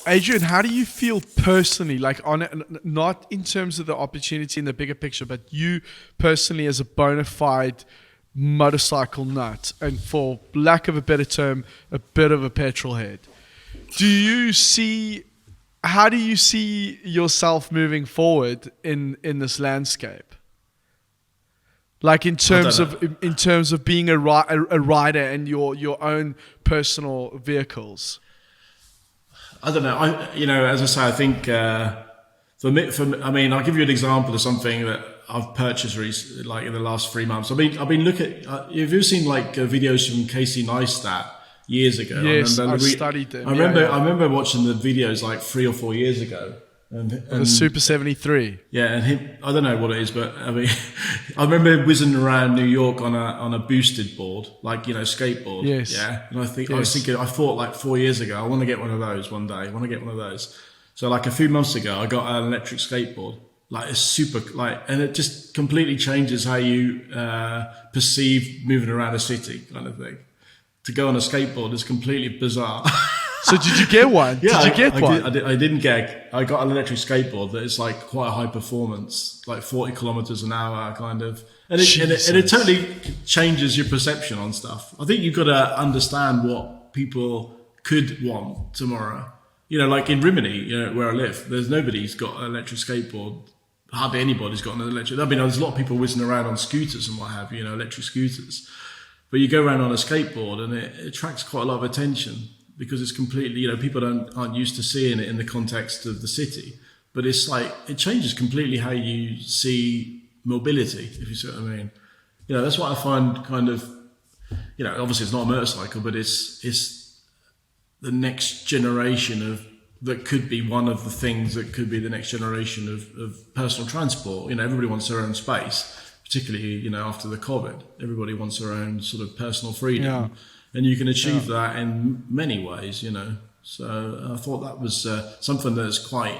Adrian, how do you feel personally, like not in terms of the opportunity in the bigger picture, but you personally as a bona fide motorcycle nut, and for lack of a better term, a bit of a petrol head? How do you see yourself moving forward in this landscape? Like in terms of being a rider and your own personal vehicles. I don't know. As I say, I think I mean, I'll give you an example of something that I've purchased recently, like in the last 3 months. I've been looking. Have you ever seen like videos from Casey Neistat years ago? Yes, I've studied them. I remember watching the videos like 3 or 4 years ago. And the Super 73. Yeah, and him, I don't know what it is, but I mean, I remember whizzing around New York on a boosted board, like, skateboard. Yes. Yeah. And I thought like 4 years ago, I want to get one of those one day. I want to get one of those. So like a few months ago, I got an electric skateboard. Like it's super, and it just completely changes how you perceive moving around a city, kind of thing. To go on a skateboard is completely bizarre. So did you get one? Yeah, did you get one? I didn't get. I got an electric skateboard that is like quite a high performance, like 40 kilometers an hour, kind of, and it totally changes your perception on stuff. I think you've got to understand what people could want tomorrow. Like in Rimini, where I live, there's nobody's got an electric skateboard. Hardly anybody's got an electric. I mean, there's a lot of people whizzing around on scooters and what have you, electric scooters. But you go around on a skateboard and it attracts quite a lot of attention. Because it's completely, people aren't used to seeing it in the context of the city. But it's like, it changes completely how you see mobility, if you see what I mean. That's what I find kind of, obviously it's not a motorcycle, but it's the next generation that could be one of the things that could be the next generation of personal transport. Everybody wants their own space, particularly, after the COVID. Everybody wants their own sort of personal freedom. Yeah. And you can achieve that in many ways, So I thought that was something that's quite,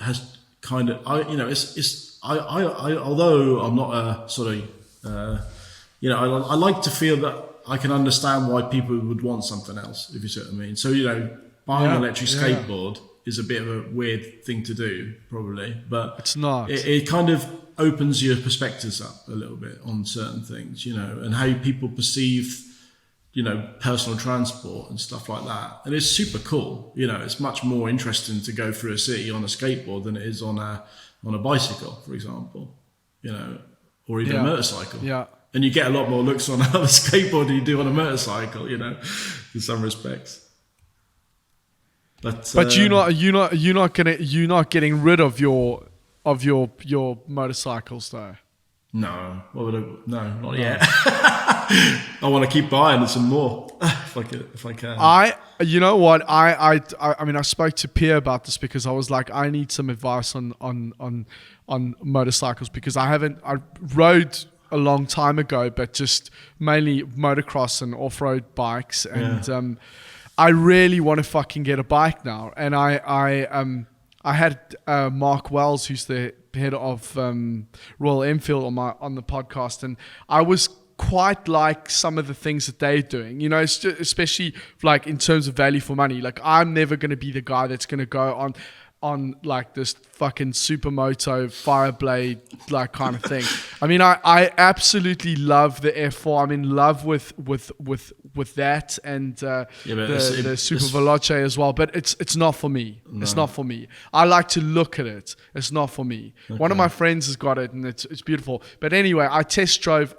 has kind of, although I'm not a sort of, I like to feel that I can understand why people would want something else, if you see what I mean. So, buying an electric skateboard is a bit of a weird thing to do, probably, but it's not. It kind of opens your perspectives up a little bit on certain things, and how people perceive personal transport and stuff like that. And it's super cool. It's much more interesting to go through a city on a skateboard than it is on a bicycle, for example, or even a motorcycle. Yeah. And you get a lot more looks on a skateboard than you do on a motorcycle, in some respects. But you're not getting rid of your motorcycles though. No, no, not yet. I want to keep buying some more if I can. You know what? I mean, I spoke to Pierre about this because I was like, I need some advice on motorcycles because I rode a long time ago, but just mainly motocross and off-road bikes, and I really want to fucking get a bike now. And I had Mark Wells, who's the head of Royal Enfield on the podcast, and I was quite like some of the things that they're doing, especially like in terms of value for money. Like I'm never going to be the guy that's going to go on like this fucking supermoto Fireblade like kind of thing. I mean, I absolutely love the F4. I'm in love with that and the Super Veloce as well. But it's not for me. No. It's not for me. I like to look at it. It's not for me. Okay. One of my friends has got it and it's beautiful. But anyway, I test drove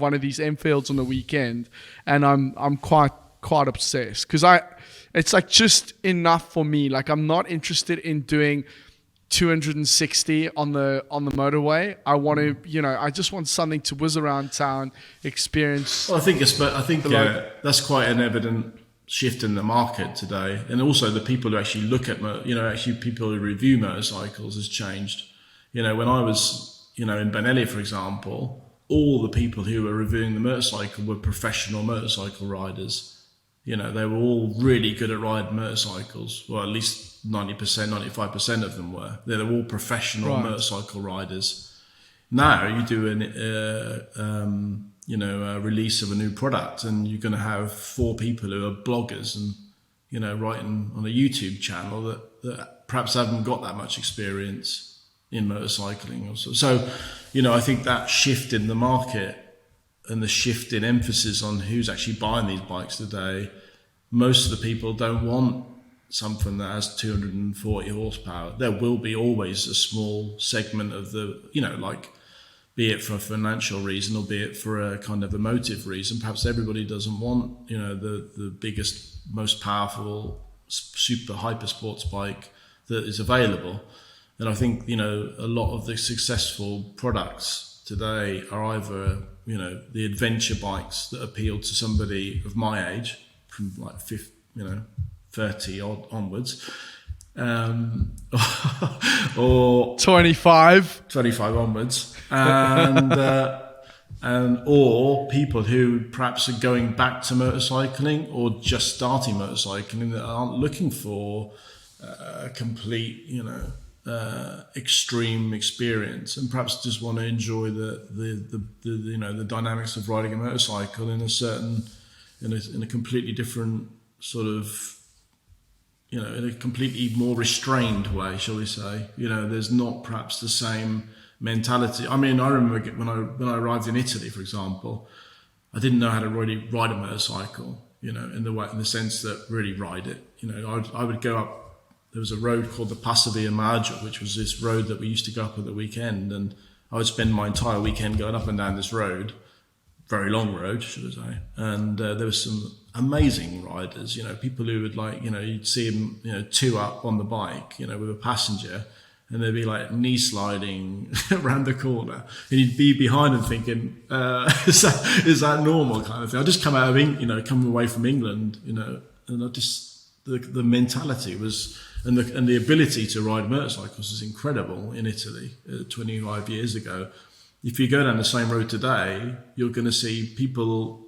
one of these Enfields on the weekend, and I'm quite obsessed because it's like just enough for me. Like I'm not interested in doing 260 on the motorway. I want to, I just want something to whiz around town, experience. Well, I think that's quite an evident shift in the market today, and also the people who actually look at, actually people who review motorcycles has changed. When I was, in Benelli, for example, all the people who were reviewing the motorcycle were professional motorcycle riders. They were all really good at riding motorcycles. Well, at least 90%, 95% of them were. They were all professional motorcycle riders. Now you do a release of a new product, and you're going to have 4 people who are bloggers and writing on a YouTube channel that perhaps haven't got that much experience in motorcycling. Also. So, I think that shift in the market and the shift in emphasis on who's actually buying these bikes today, most of the people don't want something that has 240 horsepower. There will be always a small segment of the, be it for a financial reason or be it for a kind of emotive reason. Perhaps everybody doesn't want, the biggest, most powerful, super hyper sports bike that is available. And I think, a lot of the successful products today are either, the adventure bikes that appeal to somebody of my age, from like 30 odd onwards, or 25 onwards, and or people who perhaps are going back to motorcycling or just starting motorcycling that aren't looking for a complete, extreme experience, and perhaps just want to enjoy the dynamics of riding a motorcycle in a completely different sort of, in a completely more restrained way, shall we say. There's not perhaps the same mentality. I mean, I remember when I arrived in Italy, for example, I didn't know how to really ride a motorcycle, in the sense that really ride it. I would go up. There was a road called the Passo Via Maggio, which was this road that we used to go up at the weekend, and I would spend my entire weekend going up and down this road, very long road, should I say. And there was some amazing riders, people who would you'd see them, two up on the bike, with a passenger, and they'd be like knee sliding around the corner, and you'd be behind them thinking, is that normal kind of thing? I just come out of, come away from England, and I just, the mentality was, and the ability to ride motorcycles is incredible in Italy 25 years ago. If you go down the same road today, you're going to see people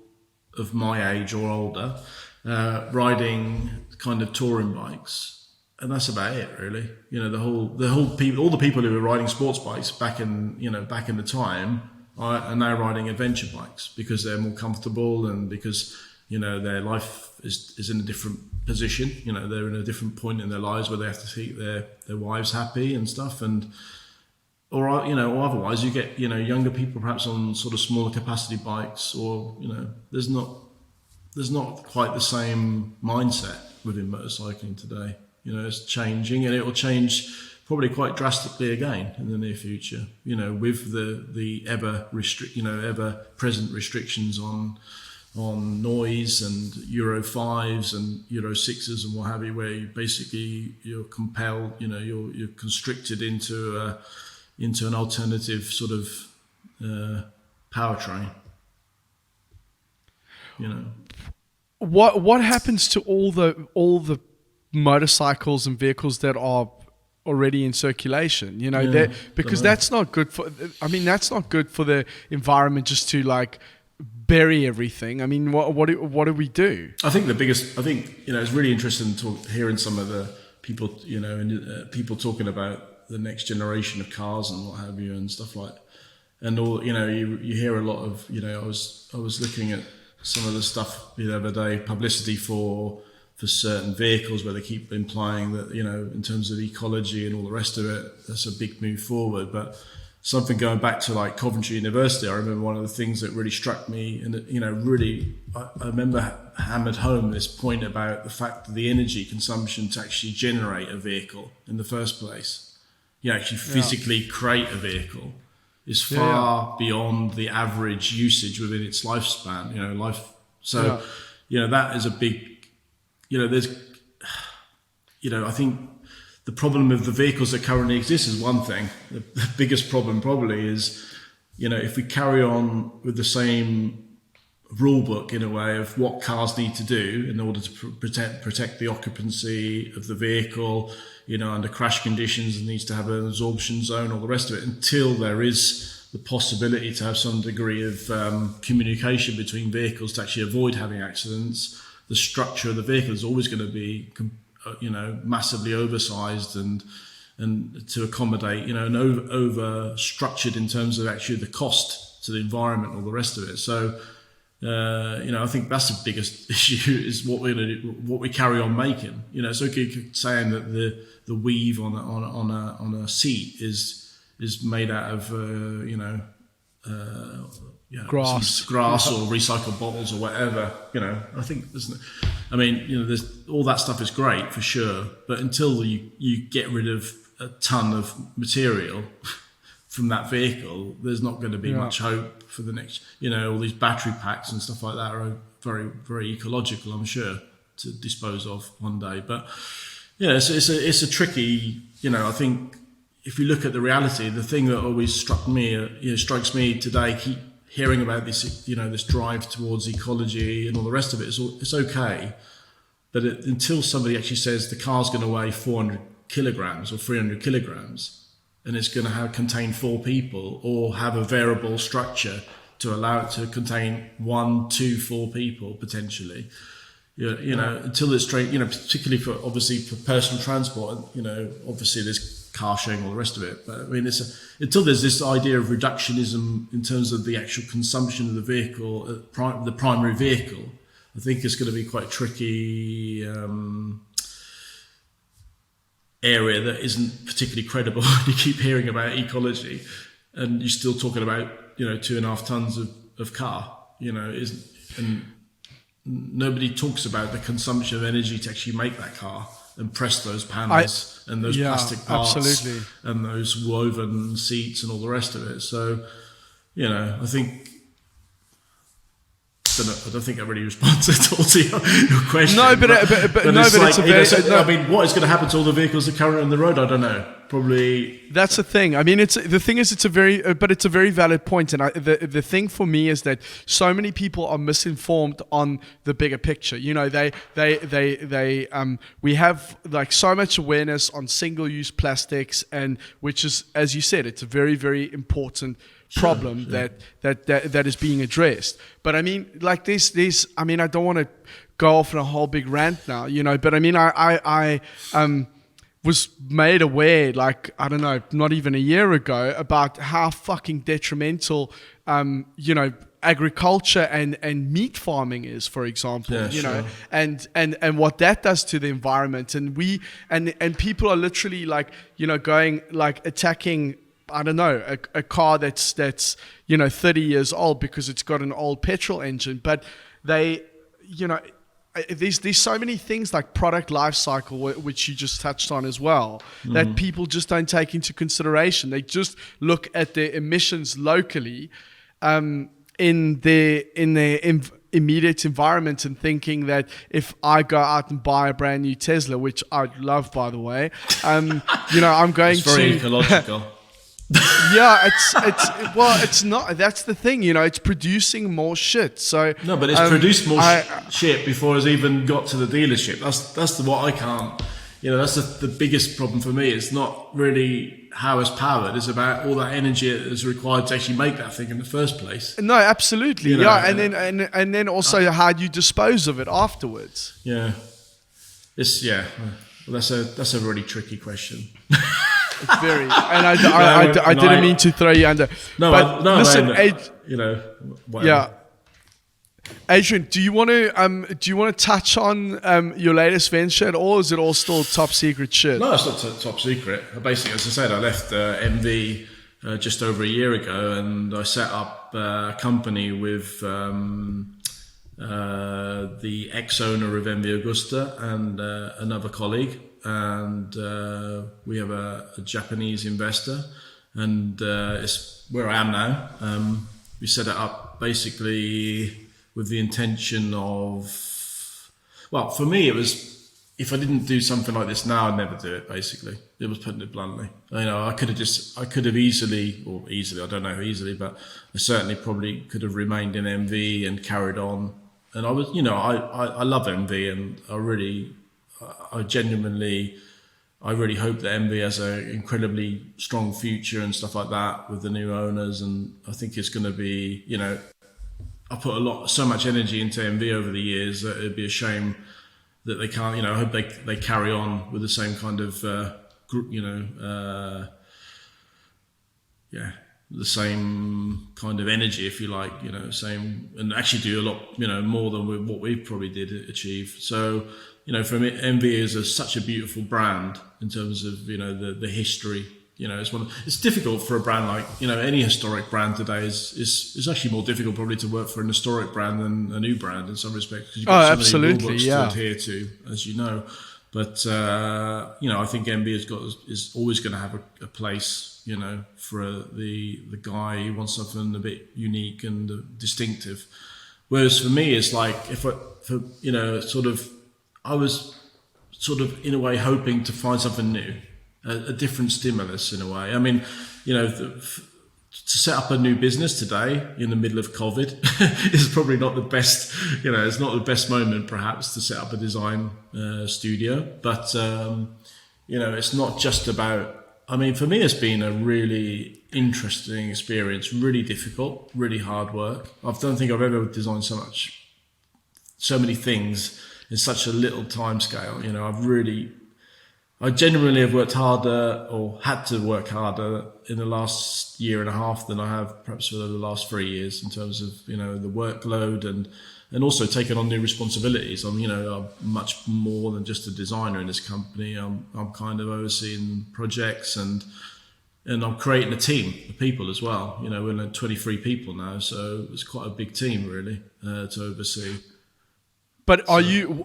of my age or older riding kind of touring bikes, and that's about it, really. The whole people, all the people who were riding sports bikes back in the time are now riding adventure bikes because they're more comfortable and because their life is in a different position. They're in a different point in their lives where they have to keep their wives happy and stuff, or otherwise you get younger people perhaps on sort of smaller capacity bikes, or there's not quite the same mindset within motorcycling today. It's changing, and it will change probably quite drastically again in the near future. With the ever present restrictions on noise and Euro 5s and Euro 6s and what have you, where you're compelled, you're constricted into an alternative sort of powertrain. What happens to all the motorcycles and vehicles that are already in circulation? Because that's not good for. I mean, that's not good for the environment just to bury everything. I mean, what do we do? I think it's really interesting hearing some of the people, people talking about the next generation of cars and what have you and stuff like, and all, you hear a lot of, I was looking at some of the stuff the other day, publicity for certain vehicles where they keep implying that, in terms of ecology and all the rest of it, that's a big move forward. But something going back to like Coventry University, I remember one of the things that really struck me, and really, I remember hammered home this point about the fact that the energy consumption to actually generate a vehicle in the first place, actually physically create a vehicle, is far beyond the average usage within its lifespan, So, that is a big, there's, I think the problem of the vehicles that currently exist is one thing. The biggest problem probably is, if we carry on with the same rule book in a way of what cars need to do in order to protect the occupancy of the vehicle, under crash conditions, it needs to have an absorption zone, all the rest of it, until there is the possibility to have some degree of communication between vehicles to actually avoid having accidents. The structure of the vehicle is always going to be, massively oversized and to accommodate, and over structured in terms of actually the cost to the environment, all the rest of it. So I think that's the biggest issue is what we carry on making. It's okay saying that the weave on a seat is made out of grass or recycled bottles or whatever. I think there's all that stuff is great for sure, but until you get rid of a ton of material from that vehicle, there's not going to be much hope for the next. All these battery packs and stuff like that are very, very ecological, I'm sure, to dispose of one day. But it's a tricky. I think if you look at the reality, the thing that always strikes me today, keep hearing about this, this drive towards ecology and all the rest of it. It's okay, but until somebody actually says the car's going to weigh 400 kilograms or 300 kilograms. And it's going to contain 4 people, or have a variable structure to allow it to contain 1, 2, 4 people potentially. Until it's straight. Particularly for personal transport. Obviously there's car sharing, all the rest of it. But until there's this idea of reductionism in terms of the actual consumption of the vehicle, the primary vehicle, I think it's going to be quite tricky. Area that isn't particularly credible. You keep hearing about ecology, and you're still talking about 2.5 tons of car. And nobody talks about the consumption of energy to actually make that car and press those panels and those plastic parts and those woven seats and all the rest of it. So, I think. I don't think I really responded at all to your question. No, but it's a very. What is going to happen to all the vehicles that are currently on the road? I don't know. Probably. That's the thing. It's a very valid point, and the thing for me is that so many people are misinformed on the bigger picture. We have like so much awareness on single-use plastics, and which is, as you said, it's a very, very important problem that is being addressed. But there's I don't want to go off on a whole big rant now, but I was made aware, not even a year ago, about how fucking detrimental agriculture and meat farming is, for example, and what that does to the environment, and people are literally going attacking a car that's 30 years old because it's got an old petrol engine. But there's so many things like product life cycle, which you just touched on as well, that people just don't take into consideration. They just look at their emissions locally in their immediate environment, and thinking that if I go out and buy a brand new Tesla, which I'd love, by the way, I'm going it's very ecological. It's not. That's the thing, it's producing more shit. So no, but it's produced more shit before it's even got to the dealership. That's what I can't. That's the biggest problem for me. It's not really how it's powered. It's about all that energy that is required to actually make that thing in the first place. No, absolutely, and then also how you dispose of it afterwards. Yeah, Well, that's a really tricky question. It's very, and I didn't mean to throw you under. Listen, whatever. Yeah, Adrian, do you want to touch on your latest venture at all? Or is it all still top secret shit? No, it's not top secret. Basically, as I said, I left MV just over a year ago, and I set up a company with the ex-owner of MV Agusta and another colleague. And we have a Japanese investor, and it's where I am now. We set it up basically with the intention of, well, for me it was, if I didn't do something like this now, I'd never do it. Basically, it was putting it bluntly. I could have easily, I don't know how easily, but I certainly probably could have remained in MV and carried on. And I was, I love MV, and I genuinely hope that MV has an incredibly strong future and stuff like that with the new owners. And I think it's going to be, I put so much energy into MV over the years that it'd be a shame that they can't, I hope they carry on with the same kind of, the same kind of energy, if you like, same, and actually do a lot, more than what we probably did achieve. So, for me, MV is such a beautiful brand in terms of, the history. It's difficult for a brand like, any historic brand today is actually more difficult probably to work for an historic brand than a new brand in some respects, because you've got so many rule books to adhere to, as you know. But, I think MV is always going to have a place, for the guy who wants something a bit unique and distinctive. Whereas for me, it's like, I was sort of in a way hoping to find something new, a different stimulus in a way. I mean, to set up a new business today in the middle of COVID is probably not the best, it's not the best moment perhaps to set up a design studio. But, it's not just about, I mean, for me, it's been a really interesting experience, really difficult, really hard work. I don't think I've ever designed so many things in such a little time scale. I genuinely have worked harder, or had to work harder, in the last year and a half than I have perhaps for the last 3 years in terms of, the workload and also taking on new responsibilities. I'm much more than just a designer in this company. I'm kind of overseeing projects and I'm creating a team of people as well. We're like 23 people now, so it's quite a big team really to oversee. But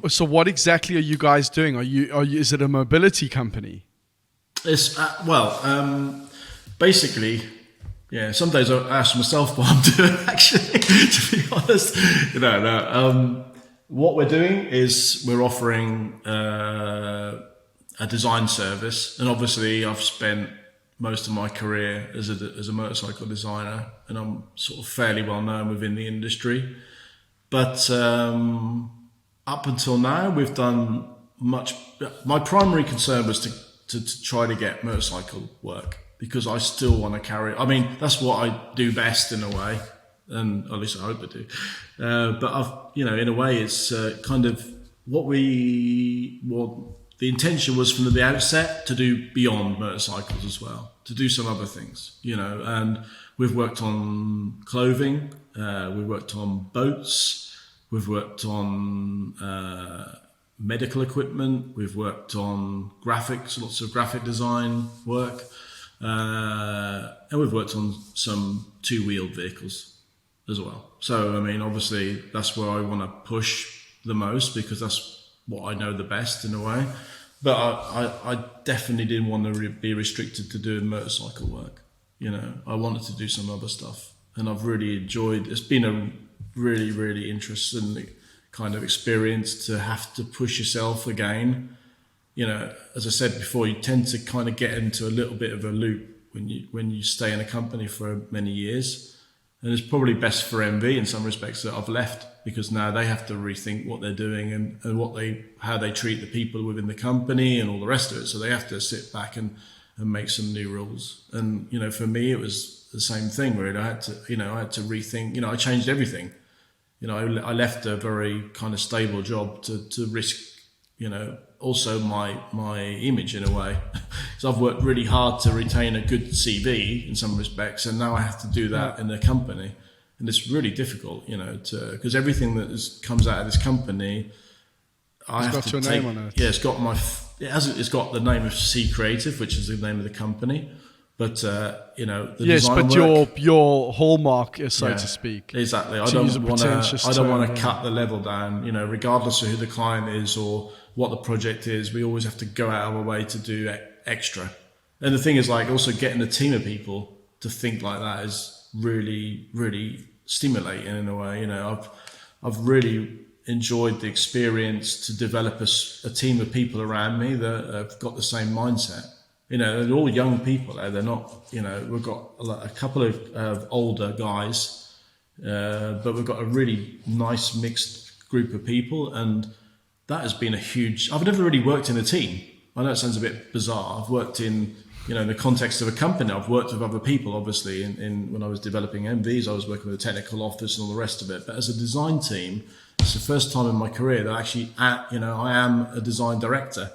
so what exactly are you guys doing? Is it a mobility company? It's, basically, yeah, some days I ask myself what I'm doing, actually, to be honest. What we're doing is we're offering a design service. And obviously I've spent most of my career as a motorcycle designer, and I'm sort of fairly well known within the industry. But up until now, we've done much. My primary concern was to try to get motorcycle work, because I still want to carry. I mean, that's what I do best in a way, and at least I hope I do. But in a way, it's kind of what the intention was from the outset, to do beyond motorcycles as well, to do some other things, and we've worked on clothing, we've worked on boats, we've worked on medical equipment, we've worked on graphics, lots of graphic design work, and we've worked on some two-wheeled vehicles as well. So, I mean, obviously that's where I want to push the most, because that's what I know the best in a way. But I definitely didn't want to be restricted to doing motorcycle work. I wanted to do some other stuff, and I've really enjoyed. It's been a really, really interesting kind of experience to have to push yourself again. As I said before, you tend to kind of get into a little bit of a loop when you stay in a company for many years. And it's probably best for MV in some respects that I've left, because now they have to rethink what they're doing and how they treat the people within the company and all the rest of it. So they have to sit back and make some new rules. And, for me, it was the same thing, really. I had to rethink, I changed everything. I left a very kind of stable job to risk, also my image in a way. So I've worked really hard to retain a good CV in some respects, and now I have to do that in a company, and it's really difficult, because everything that comes out of this company, It's got your name on it. Yeah, it's got the name of C Creative, which is the name of the company. But the design work, your hallmark is, so to speak. Exactly. I don't want to cut the level down. Regardless of who the client is or what the project is, we always have to go out of our way to do extra. And the thing is, like, also getting a team of people to think like that is really, really stimulating in a way. I've really enjoyed the experience to develop a team of people around me that have got the same mindset. They're all young people. They're not, we've got a couple of older guys, but we've got a really nice mixed group of people. And that has been I've never really worked in a team. I know it sounds a bit bizarre. I've worked in the context of a company. I've worked with other people, obviously, when I was developing MVs, I was working with a technical office and all the rest of it. But as a design team, it's the first time in my career that actually, I am a design director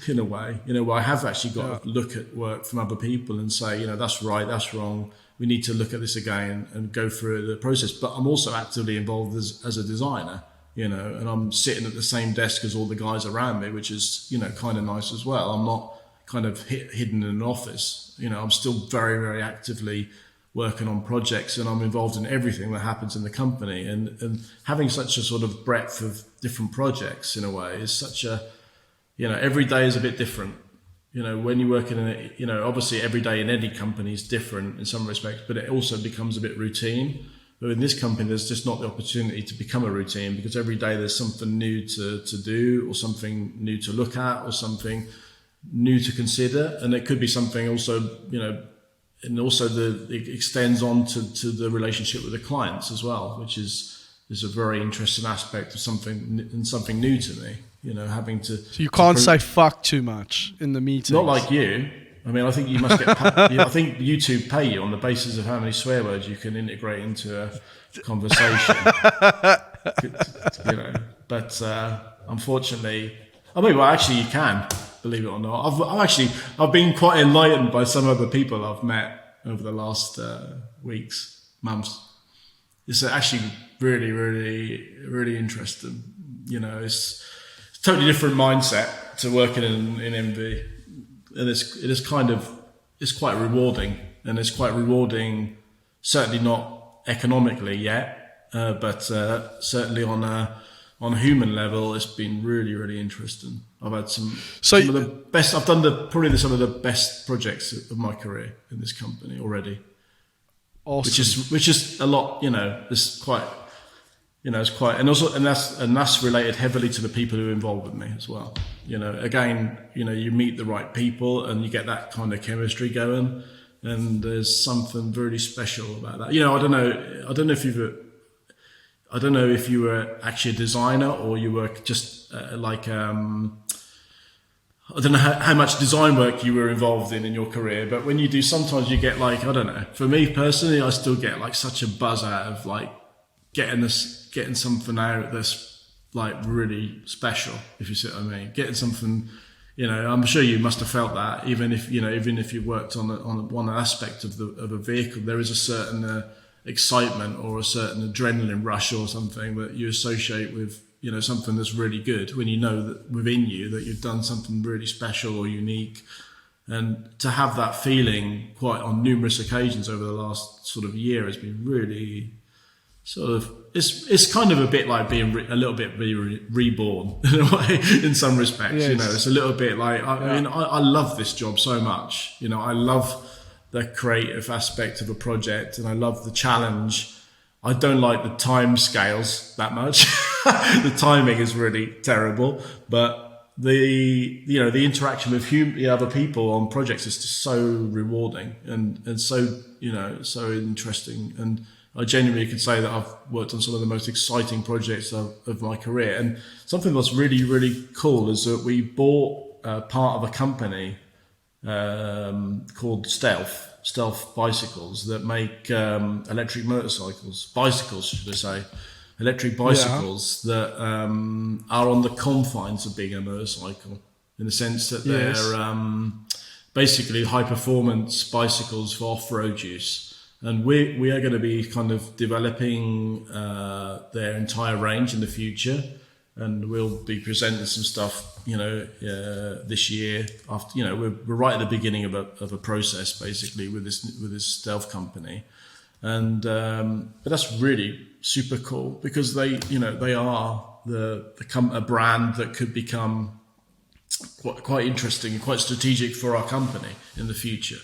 in a way, where I have actually got to look at work from other people and say, that's right, that's wrong. we need to look at this again and go through the process. But I'm also actively involved as a designer, you know, and I'm sitting at the same desk as all the guys around me, which is, you know, kind of nice as well. I'm not kind of hidden in an office. You know, I'm still very, very actively working on projects, and I'm involved in everything that happens in the company. And having such a sort of breadth of different projects in a way is such a, you know, every day is a bit different. You know, when you work in a, you know, obviously every day in any company is different in some respects, but it also becomes a bit routine. But in this company, there's just not the opportunity to become a routine, because every day there's something new to do, or something new to look at, or something new to consider. And it could be something also, you know, and also it extends on to the relationship with the clients as well, which is a very interesting aspect of something new to me. You know, having to. So you can't say fuck too much in the meetings. Not like you. I mean, I think you must get. I think YouTube pay you on the basis of how many swear words you can integrate into a conversation. You know, but unfortunately, I mean, well, actually, you can. Believe it or not, I've been quite enlightened by some other people I've met over the last weeks, months. It's actually really, really, really interesting. You know, it's a totally different mindset to working in MV, and it's quite rewarding, and it's quite rewarding. Certainly not economically yet, but certainly on a human level, it's been really, really interesting. I've had some of the best. I've done some of the best projects of my career in this company already. Awesome. Which is a lot. You know, it's quite. You know, it's quite, and that's related heavily to the people who are involved with me as well. You know, again, you know, you meet the right people and you get that kind of chemistry going, and there's something really special about that. You know, I don't know if you were actually a designer, or you were just I don't know how much design work you were involved in your career, but when you do, sometimes you get like, I don't know, for me personally, I still get like such a buzz out of like getting something out that's like really special, if you see what I mean. Getting something, you know, I'm sure you must have felt that, even if you worked on one aspect of a vehicle, there is a certain excitement or a certain adrenaline rush or something that you associate with, you know, something that's really good, when you know that within you that you've done something really special or unique. And to have that feeling quite on numerous occasions over the last sort of year has been really sort of, it's kind of a bit like being reborn in a way, in some respects. Yes. You know, it's a little bit like, I mean, I love this job so much. You know, I love the creative aspect of a project, and I love the challenge. I don't like the time scales that much. The timing is really terrible, but the interaction with other people on projects is just so rewarding and so, you know, so interesting. And I genuinely could say that I've worked on some of the most exciting projects of my career. And something that's really, really cool is that we bought part of a company called Stealth Bicycles, that make electric bicycles, should I say, electric bicycles that are on the confines of being a motorcycle, in the sense that they're basically high performance bicycles for off-road use. And we are going to be kind of developing their entire range in the future, and we'll be presenting some stuff, you know, this year. After, you know, we're right at the beginning of a process basically with this stealth company, and but that's really super cool, because they are a brand that could become quite interesting and quite strategic for our company in the future.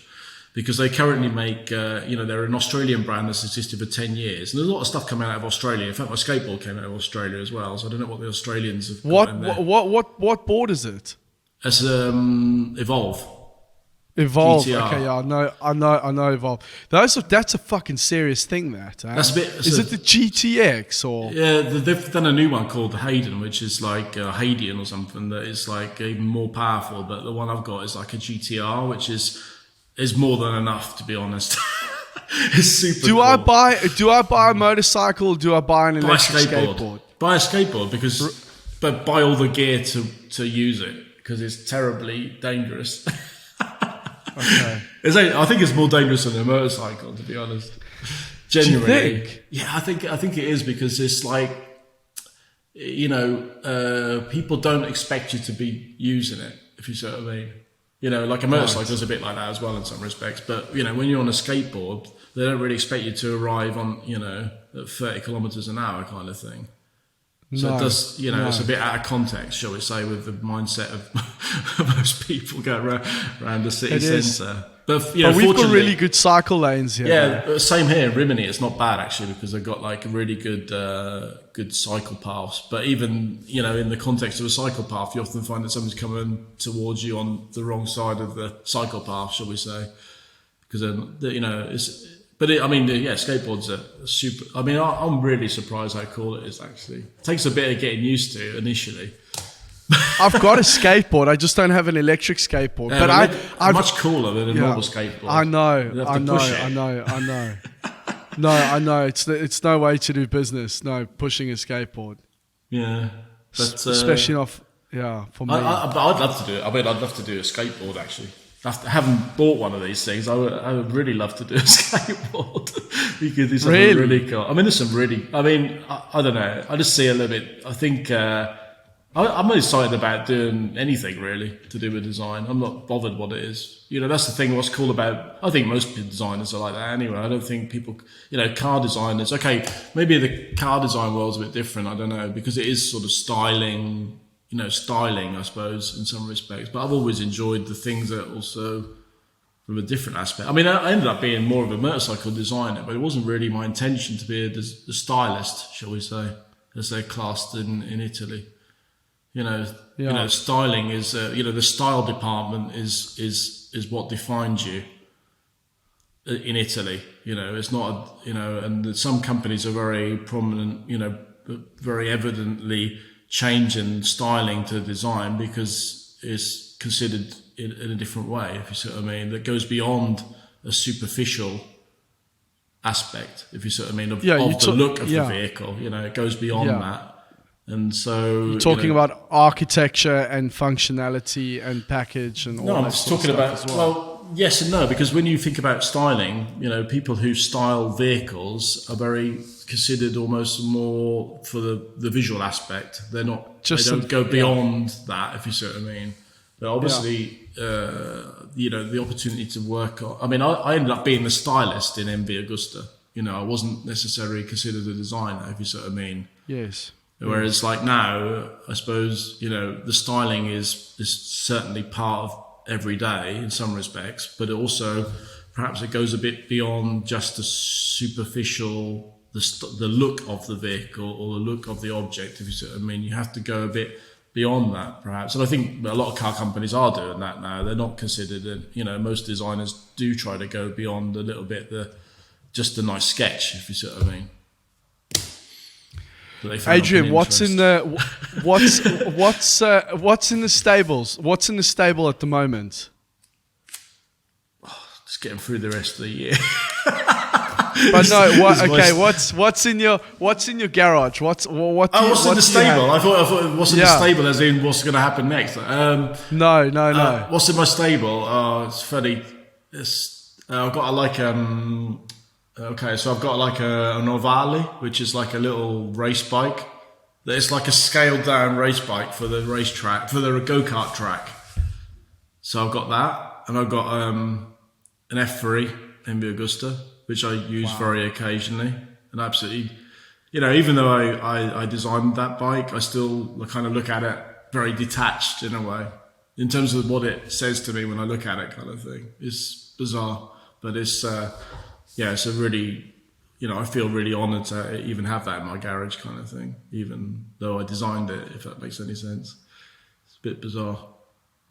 Because they currently make, they're an Australian brand that's existed for 10 years. And there's a lot of stuff coming out of Australia. In fact, my skateboard came out of Australia as well. So I don't know what the Australians have got in there. What board is it? It's Evolve. Evolve. GTR. Okay, yeah, I know Evolve. That's a fucking serious thing, that. Eh? That's a bit. Is it the GTX or? Yeah, they've done a new one called the Hayden, which is like a Haydian or something that is like even more powerful. But the one I've got is like a GTR, which is more than enough, to be honest. It's super cool. Do I buy a motorcycle, or do I buy an electric skateboard? Buy a skateboard, but buy all the gear to use it, because it's terribly dangerous. Okay. I think it's more dangerous than a motorcycle, to be honest. Genuinely, Do you think? yeah, I think it is, because it's like, people don't expect you to be using it, if you see what I mean. Like a motorcycle is a bit like that as well in some respects. But when you're on a skateboard, they don't really expect you to arrive on at 30 kilometers an hour kind of thing. So it does, it's a bit out of context, shall we say, with the mindset of most people going around the city centre. But we've got really good cycle lanes here. Yeah, same here in Rimini. It's not bad actually, because they've got like a really good cycle paths. But even in the context of a cycle path, you often find that someone's coming towards you on the wrong side of the cycle path, shall we say? Because it's. But skateboards are super. I mean, I'm really surprised how cool it is. Actually, it takes a bit of getting used to initially. I've got a skateboard. I just don't have an electric skateboard. Yeah, but I'm much cooler than a normal skateboard. I know. It's no way to do business. No, pushing a skateboard. Yeah, but especially off. Yeah, for me. But I'd love to do it. I mean, I'd love to do a skateboard actually. I haven't bought one of these things. I would really love to do a skateboard because there's something really cool. I mean, there's some really. I mean, I don't know. I just see a little bit. I think I'm excited about doing anything really to do with design. I'm not bothered what it is. That's the thing. What's cool about? I think most designers are like that anyway. I don't think people. Car designers. Okay, maybe the car design world's a bit different. I don't know, because it is sort of styling. Styling, I suppose, in some respects. But I've always enjoyed the things that also from a different aspect. I mean, I ended up being more of a motorcycle designer, but it wasn't really my intention to be a stylist, shall we say, as they're classed in Italy. Styling is, the style department is what defines you in Italy. It's not, and some companies are very prominent, very evidently changing styling to design because it's considered in a different way, if you see what I mean, that goes beyond a superficial aspect, if you see what I mean, of the look of the vehicle. It goes beyond that. And so you're talking about architecture and functionality and package and all that. No, I'm just talking about yes and no, because when you think about styling, people who style vehicles are very considered almost more for the visual aspect. They're not. They don't go beyond that, if you see what I mean. But obviously, the opportunity to work on. I mean, I ended up being the stylist in MV Agusta. I wasn't necessarily considered a designer, if you see what I mean. Yes. Whereas, like now, I suppose the styling is certainly part of every day in some respects, but also perhaps it goes a bit beyond just the superficial, the look of the vehicle or the look of the object, if you see what I mean. You have to go a bit beyond that, perhaps. And I think a lot of car companies are doing that now. They're not considered, most designers do try to go beyond a little bit, just a nice sketch, if you see what I mean. Adrian, what's in the stables? What's in the stable at the moment? Just getting through the rest of the year. But no, what's in your garage? What's in the stable? I thought what's in the stable as in what's going to happen next. No. What's in my stable? Oh, it's funny. I've got so I've got like an Ovale, which is like a little race bike. It's like a scaled down race bike for the racetrack, for the go-kart track. So I've got that, and I've got an F3 MV Agusta, which I use very occasionally. And absolutely, even though I designed that bike, I still kind of look at it very detached in a way, in terms of what it says to me when I look at it, kind of thing. It's bizarre, but it's it's a really, I feel really honoured to even have that in my garage, kind of thing, even though I designed it, if that makes any sense. It's a bit bizarre,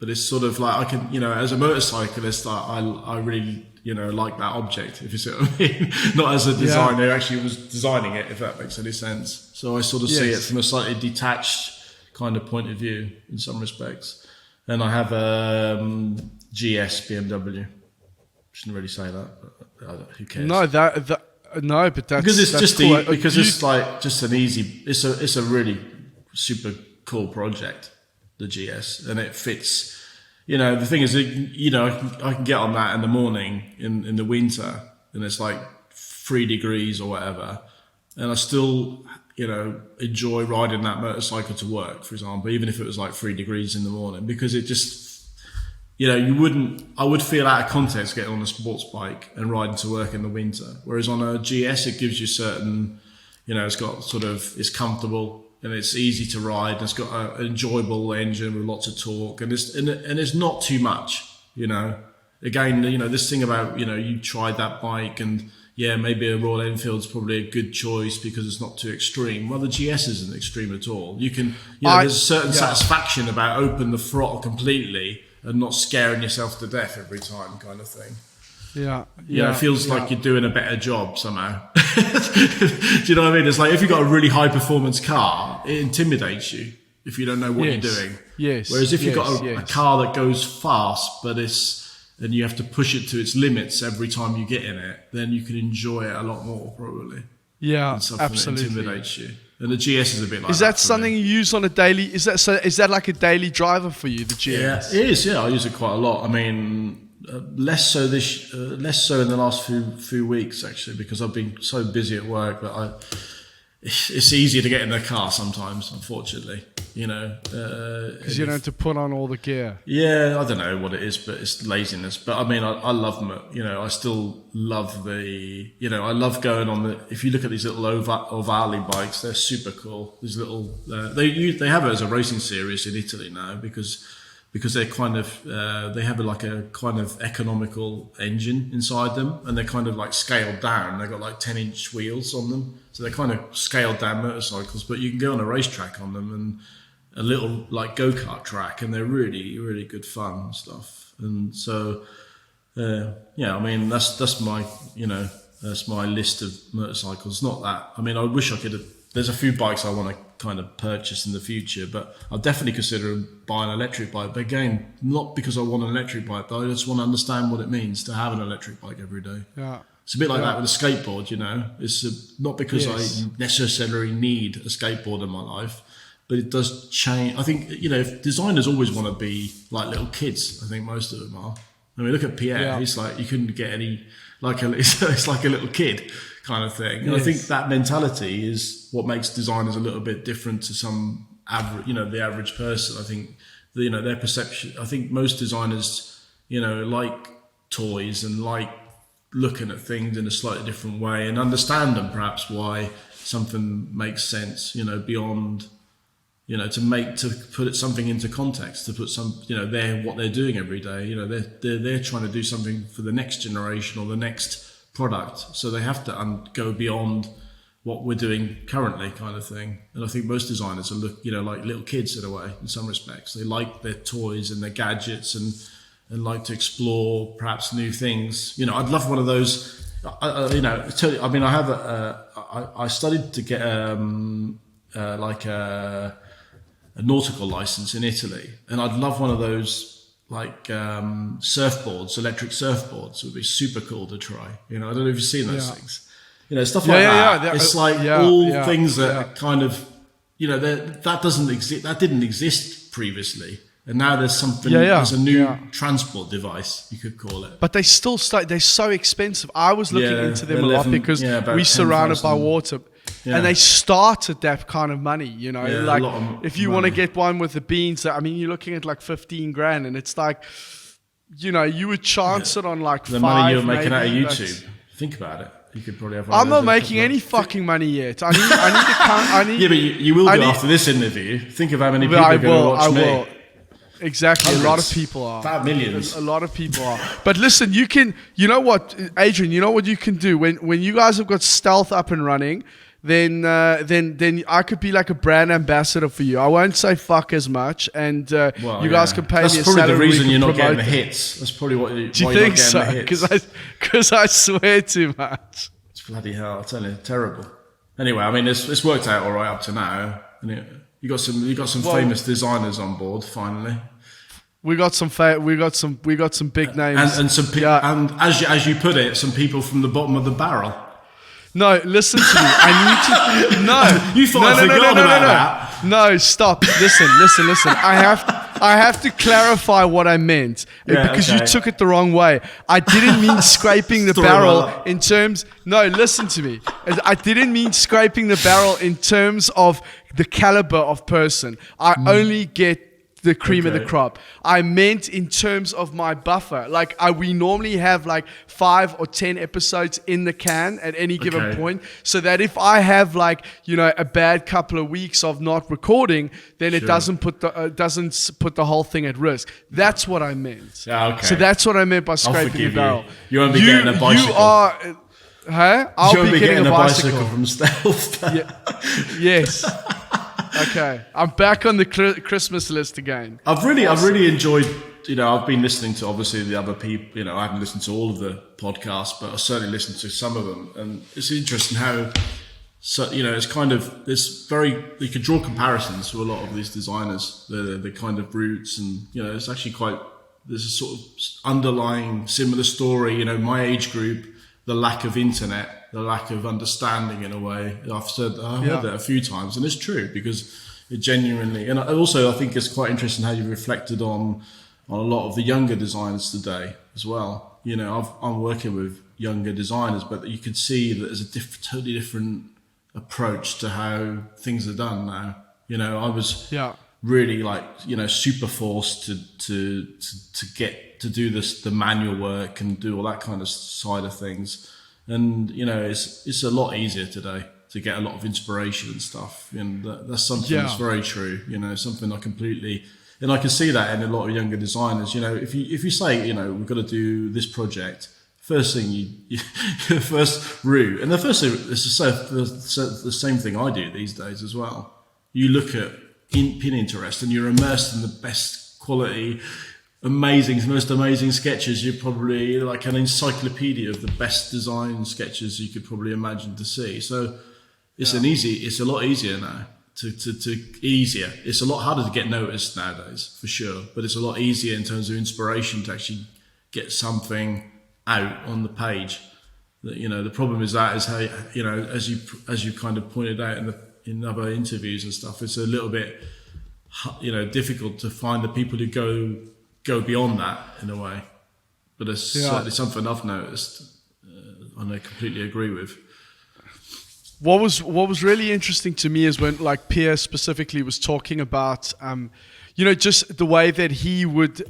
but it's sort of like I can, as a motorcyclist, I really, like that object, if you see what I mean. Not as a designer who actually was designing it, if that makes any sense. So I sort of see it from a slightly detached kind of point of view in some respects. And I have a GS BMW. Shouldn't really say that, but who cares? No, but that's because it's that's just cool. it's like just an easy. It's a really super cool project, the GS, and it fits. the thing is, I can get on that in the morning in the winter, and it's like 3 degrees or whatever, and I still, enjoy riding that motorcycle to work, for example, even if it was like 3 degrees in the morning, because it just, I would feel out of context getting on a sports bike and riding to work in the winter. Whereas on a GS, it gives you certain, it's got it's comfortable and it's easy to ride. And it's got an enjoyable engine with lots of torque, and it's not too much, Again, this thing about, you tried that bike and maybe a Royal Enfield's probably a good choice because it's not too extreme. Well, the GS isn't extreme at all. You can, there's a certain satisfaction about open the throttle completely and not scaring yourself to death every time, kind of thing. It feels like you're doing a better job somehow. Do you know what I mean? It's like if you've got a really high performance car, it intimidates you if you don't know what you're doing. Yes. Whereas if you've got a car that goes fast, and you have to push it to its limits every time you get in it, then you can enjoy it a lot more probably. Yeah, absolutely. That intimidates you. And the GS is a bit like that. Is that something you use on a daily? Is that like a daily driver for you? The GS? Yeah, it is. Yeah, I use it quite a lot. I mean, less so in the last few weeks actually, because I've been so busy at work that it's easier to get in the car sometimes, unfortunately. Because you don't have to put on all the gear. Yeah, I don't know what it is, but it's laziness. But I mean, I love them. I still love I love going on if you look at these little Ovale bikes, they're super cool. These little, they have it as a racing series in Italy now because they're kind of, they have a kind of economical engine inside them, and they're kind of like scaled down. They've got like 10-inch wheels on them. So they're kind of scaled down motorcycles, but you can go on a racetrack on them and a little like go-kart track, and they're really, really good fun and stuff. And so, I mean, that's my, that's my list of motorcycles. Not that, I mean, I wish I could have, there's a few bikes I want to kind of purchase in the future, but I'll definitely consider buying an electric bike. But again, not because I want an electric bike, but I just want to understand what it means to have an electric bike every day. Yeah. It's a bit like that with a skateboard, It's not because I necessarily need a skateboard in my life, but it does change. I think, designers always want to be like little kids. I think most of them are. I mean, look at Pierre. He's like, you couldn't get any, it's like a little kid kind of thing. And I think that mentality is what makes designers a little bit different to some average, the average person. I think, their perception, I think most designers, like toys and like looking at things in a slightly different way and understand them perhaps why something makes sense, beyond, to put something into context, to put some, what they're doing every day, they're trying to do something for the next generation or the next product. So they have to go beyond what we're doing currently, kind of thing. And I think most designers are like little kids in a way, in some respects. They like their toys and their gadgets and like to explore perhaps new things. I'd love one of those. I studied to get a nautical license in Italy, and I'd love one of those surfboards, electric surfboards. It would be super cool to try. I don't know if you've seen those things. Stuff like that. Yeah. It's like things that kind of, that doesn't exist. That didn't exist previously. And now there's something, there's a new transport device, you could call it. But they still they're so expensive. I was looking into them a lot because we're surrounded by water. Yeah. And they start at that kind of money, if you want to get one with the beans, I mean, you're looking at like 15 grand, and it's like, you would chance it on like the 5, money you're making out of YouTube. Think about it. You could probably have. I'm not making any fucking money yet. I need to count. Yeah, but you will do after this interview. Think of how many people are going to watch me. Will. Exactly. Hundreds. A lot of people are. About millions. A lot of people are. But listen, you what, Adrian, what you can do when you guys have got stealth up and running, then I could be like a brand ambassador for you. I won't say fuck as much, and you guys can pay me a salary. That's probably the reason you're not getting the hits. That's probably why you're not getting the hits. Because I swear too much. It's bloody hell. I tell you, terrible. Anyway, I mean, it's worked out all right up to now. You got some famous designers on board finally. We got some big names and some and as you put it, some people from the bottom of the barrel. No, listen to me. I need to. No, you thought I forgot about that. No, stop. Listen. I have to clarify what I meant because you took it the wrong way. I didn't mean scraping the barrel in terms. No, listen to me. I didn't mean scraping the barrel in terms of the caliber of person. I only get the cream of the crop. I meant in terms of my buffer. Like we normally have like 5 or 10 episodes in the can at any given point, so that if I have like, you know, a bad couple of weeks of not recording, then it doesn't put the whole thing at risk. That's what I meant. Yeah, okay. So that's what I meant by scraping the barrel. You won't be getting a bicycle. You are. I'll be getting a bicycle from Stealth. Yes. Okay, I'm back on the Christmas list again. I've really enjoyed. You know, I've been listening to obviously the other people. You know, I haven't listened to all of the podcasts, but I certainly listened to some of them, and it's interesting how. So you know, it's kind of this very. You can draw comparisons to a lot of these designers, the kind of roots, and you know, it's actually quite. There's a sort of underlying similar story. You know, my age group, the lack of internet. The lack of understanding in a way. I've heard that a few times, and it's true because it genuinely. And also, I think it's quite interesting how you reflected on a lot of the younger designers today as well. You know, I'm working with younger designers, but you can see that there's a totally different approach to how things are done now. You know, I was really like, you know, super forced to get to do the manual work and do all that kind of side of things. And you know, it's a lot easier today to get a lot of inspiration and stuff, and that's something that's very true. You know, something I completely, and I can see that in a lot of younger designers. You know, if you say, you know, we've got to do this project, first thing you first route, and the first thing is the same thing I do these days as well. You look at Pinterest and you're immersed in the best quality. Most amazing sketches. You're probably like an encyclopedia of the best design sketches you could probably imagine to see. So it's it's a lot easier now easier. It's a lot harder to get noticed nowadays for sure, but it's a lot easier in terms of inspiration to actually get something out on the page. You know, the problem is how, you know, as you kind of pointed out in other interviews and stuff, it's a little bit, you know, difficult to find the people who go beyond that in a way, but it's certainly something I've noticed, and I completely agree with. What was really interesting to me is when like Pierre specifically was talking about, you know, just the way that he would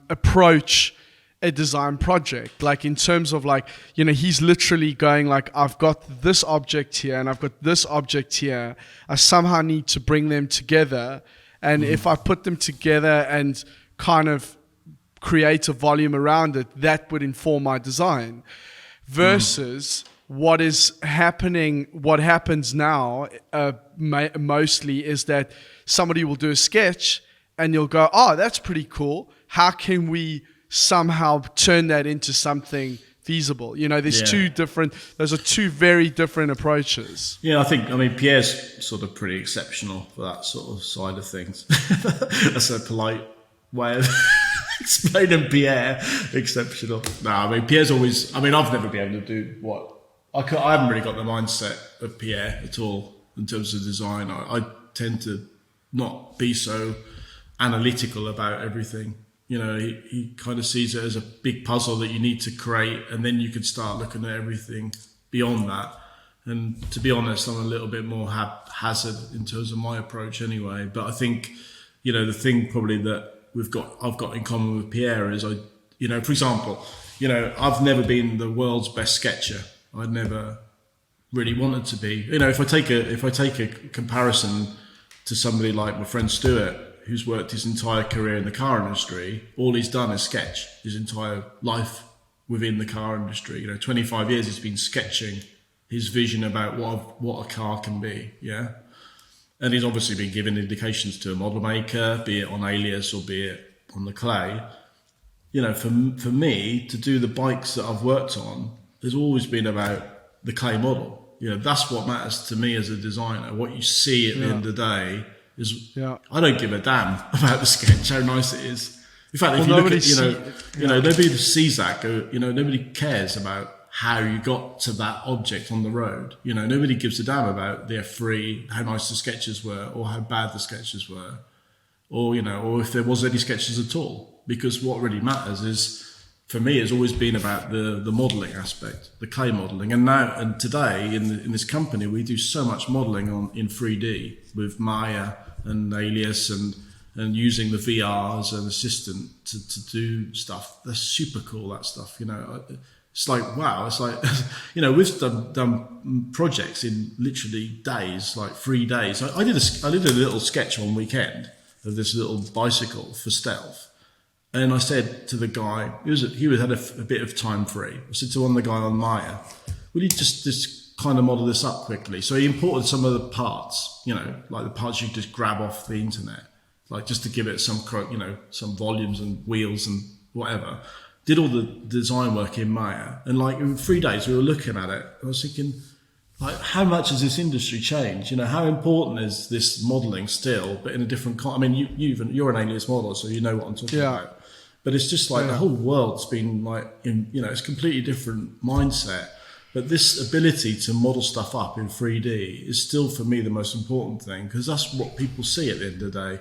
approach a design project, like in terms of like, you know, he's literally going like, I've got this object here and I've got this object here. I somehow need to bring them together, and if I put them together and kind of create a volume around it, that would inform my design. Versus what happens now mostly is that somebody will do a sketch and you'll go, oh, that's pretty cool. How can we somehow turn that into something feasible? You know, those are two very different approaches. Yeah, I mean, Pierre's sort of pretty exceptional for that sort of side of things. That's a polite way of explaining Pierre. Exceptional. No, I mean, Pierre's always, I mean, I've never been able to do what, I haven't really got the mindset of Pierre at all in terms of design. I tend to not be so analytical about everything. You know, he kind of sees it as a big puzzle that you need to create, and then you can start looking at everything beyond that. And to be honest, I'm a little bit more haphazard in terms of my approach anyway. But I think, you know, the thing probably that I've got in common with Pierre is for example, you know, I've never been the world's best sketcher. I'd never really wanted to be. You know, if I take a comparison to somebody like my friend Stuart, who's worked his entire career in the car industry, all he's done is sketch his entire life within the car industry. You know, 25 years he's been sketching his vision about what a car can be. Yeah. And he's obviously been given indications to a model maker, be it on Alias or be it on the clay. You know, for me to do the bikes that I've worked on, there's always been about the clay model. You know, that's what matters to me as a designer. What you see at the end of the day is, I don't give a damn about the sketch, how nice it is. In fact, if you look at, nobody sees that. Nobody cares about how you got to that object on the road. You know, nobody gives a damn about the F3, how nice the sketches were or how bad the sketches were. or or if there was any sketches at all. Because what really matters is, for me, it's always been about the modelling aspect, the clay modelling. And today in this company, we do so much modelling in 3D with Maya and Alias and using the VR as an assistant to do stuff. That's super cool, that stuff. It's like, wow, it's like, we've done projects in literally days, like 3 days. I did a little sketch one weekend of this little bicycle for stealth. And I said to the guy, he had a bit of time free. I said to the guy on Maya, will you just kind of model this up quickly? So he imported some of the parts, like the parts you just grab off the internet, like just to give it some volumes and wheels and whatever. Did all the design work in Maya, and like in 3 days we were looking at it. I was thinking, like, how much has this industry changed? How important is this modelling still, but in a different kind? I mean, you're an Alias modeler, so you know what I'm talking about. But it's just like the whole world's been like, it's a completely different mindset. But this ability to model stuff up in 3D is still, for me, the most important thing, because that's what people see at the end of the day.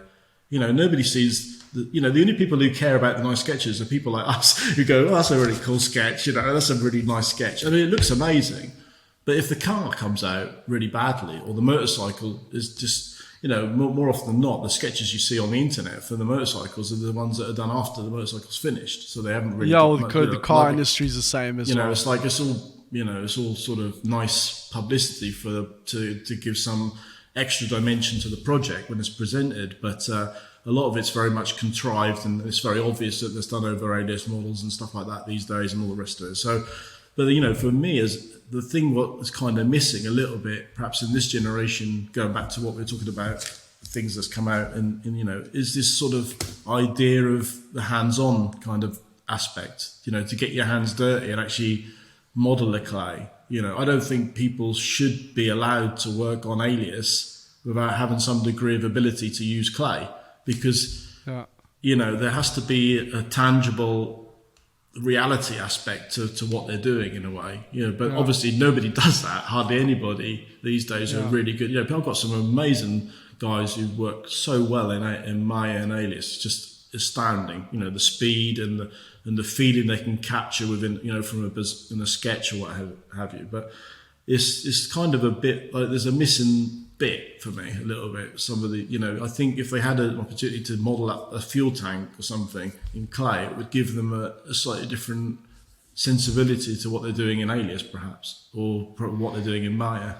Nobody sees, the only people who care about the nice sketches are people like us who go, oh, that's a really cool sketch, that's a really nice sketch. I mean, it looks amazing. But if the car comes out really badly, or the motorcycle is just, more often than not, the sketches you see on the internet for the motorcycles are the ones that are done after the motorcycle's finished. So they haven't really... Yeah, well, the car industry is the same as well. It's like, it's all sort of nice publicity to give some extra dimension to the project when it's presented, but a lot of it's very much contrived, and it's very obvious that it's done over Alias models and stuff like that these days, and all the rest of it. So, but for me, as the thing what is kind of missing a little bit, perhaps in this generation, going back to what we were talking about, things that's come out, and is this sort of idea of the hands-on kind of aspect, to get your hands dirty and actually model the clay. I don't think people should be allowed to work on Alias without having some degree of ability to use clay, because there has to be a tangible reality aspect to what they're doing in a way. But obviously nobody does that. Hardly anybody these days are really good. I've got some amazing guys who work so well in Maya and Alias. It's just astounding. The speed and the feeling they can capture within, from in a sketch or what have you. But it's kind of a bit like there's a missing bit for me, a little bit. Some of the, I think if they had an opportunity to model up a fuel tank or something in clay, it would give them a slightly different sensibility to what they're doing in Alias, perhaps, or what they're doing in Maya.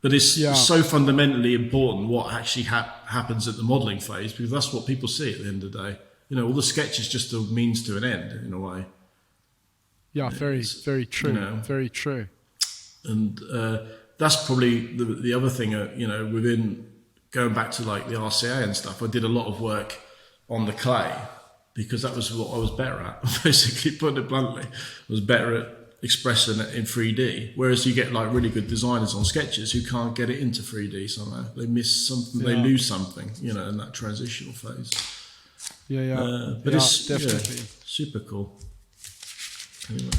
But it's so fundamentally important what actually happens at the modelling phase, because that's what people see at the end of the day. All the sketch is just a means to an end, in a way. Yeah, very true. Very true. And that's probably the other thing, within going back to like the RCA and stuff, I did a lot of work on the clay because that was what I was better at, basically, putting it bluntly. I was better at expressing it in 3D, whereas you get like really good designers on sketches who can't get it into 3D somehow. They miss something, they lose something, in that transitional phase. But it's definitely super cool. Anyway.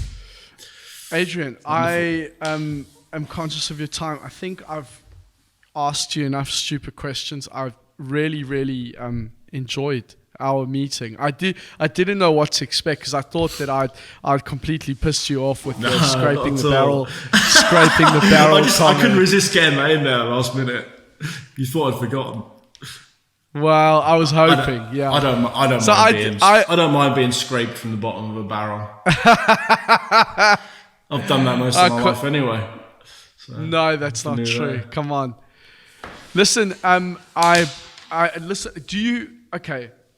Adrian, I am conscious of your time. I think I've asked you enough stupid questions. I've really enjoyed our meeting. I didn't know what to expect, because I thought that I'd completely pissed you off with scraping the barrel. I couldn't resist getting that in there last minute. You thought I'd forgotten. Well, I was hoping. I don't mind being scraped from the bottom of a barrel. I've done that most of my life anyway. So, no, that's not true. Come on. Listen, listen.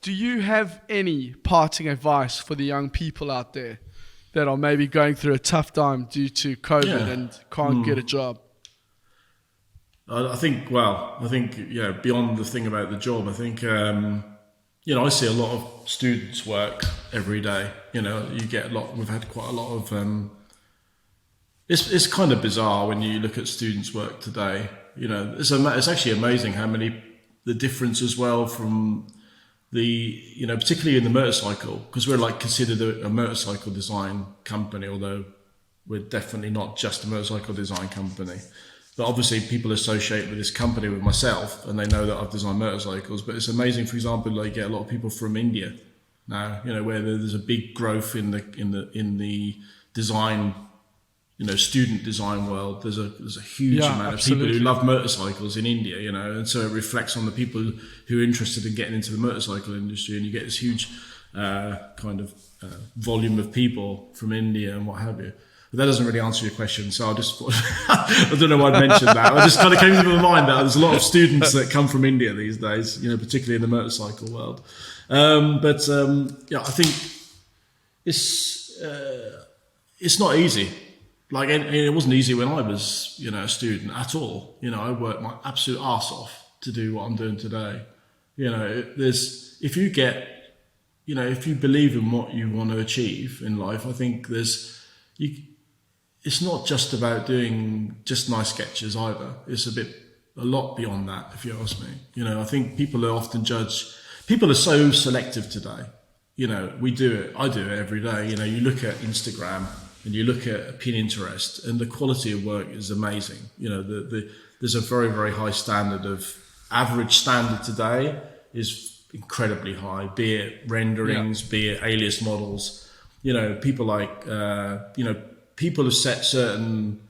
Do you have any parting advice for the young people out there that are maybe going through a tough time due to COVID and can't get a job? I think beyond the thing about the job, I think I see a lot of students work every day. You get a lot. We've had quite a lot of. It's kind of bizarre when you look at students' work today. It's actually amazing how many the difference as well from the particularly in the motorcycle, because we're like considered a motorcycle design company, although we're definitely not just a motorcycle design company. But obviously people associate with this company with myself, and they know that I've designed motorcycles. But it's amazing, for example, like get a lot of people from India now, where there's a big growth in the design, student design world. There's a huge amount of people who love motorcycles in India, and so it reflects on the people who are interested in getting into the motorcycle industry, and you get this huge volume of people from India and what have you. But that doesn't really answer your question, so I don't know why I mentioned that. I just kind of came into my mind that there's a lot of students that come from India these days, particularly in the motorcycle world. I think it's not easy. Like, and it wasn't easy when I was, a student at all. I worked my absolute arse off to do what I'm doing today. If you believe in what you want to achieve in life, I think it's not just about doing just nice sketches either. It's a lot beyond that, if you ask me. I think people are often people are so selective today. I do it every day. You look at Instagram and you look at Pinterest, and the quality of work is amazing. There's a very, very high standard average standard today is incredibly high, be it renderings, be it alias models. People like, people have set certain,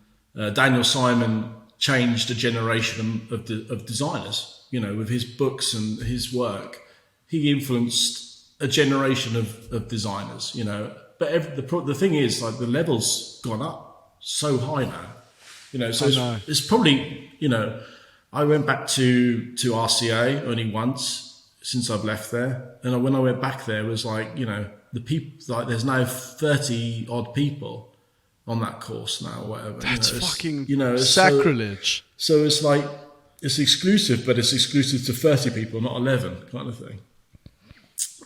Daniel Simon changed a generation of designers, with his books and his work. He influenced a generation of designers, but the thing is, like, the level's gone up so high now, so it's probably, I went back to RCA only once since I've left there. And when I went back there, it was like, the people, like, there's now 30 odd people on that course now, or whatever. That's fucking sacrilege. So it's like, it's exclusive, but it's exclusive to 30 people, not 11, kind of thing.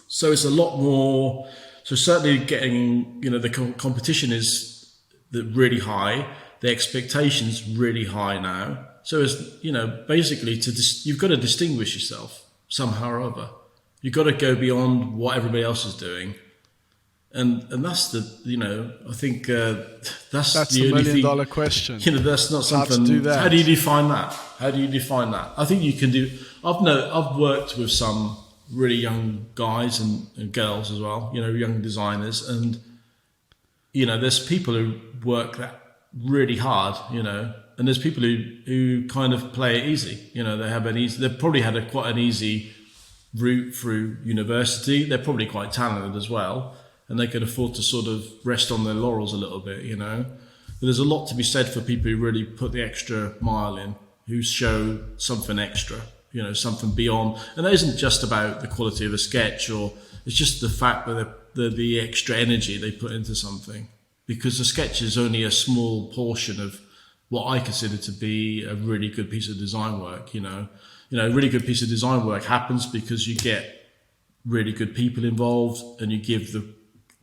So it's a lot more. So certainly getting, the competition is really high. The expectation's really high now. So it's, basically you've got to distinguish yourself somehow or other. You've got to go beyond what everybody else is doing. And that's I think that's the $1 only million question. That's not something. How do you define that? I think you can do. I've worked with some really young guys and girls as well, young designers, and there's people who work that really hard, and there's people who kind of play it easy. They've probably had quite an easy route through university. They're probably quite talented as well, and they can afford to sort of rest on their laurels a little bit, But there's a lot to be said for people who really put the extra mile in, who show something extra, something beyond. And that isn't just about the quality of a sketch, or it's just the fact that the extra energy they put into something. Because the sketch is only a small portion of what I consider to be a really good piece of design work, A really good piece of design work happens because you get really good people involved, and you give the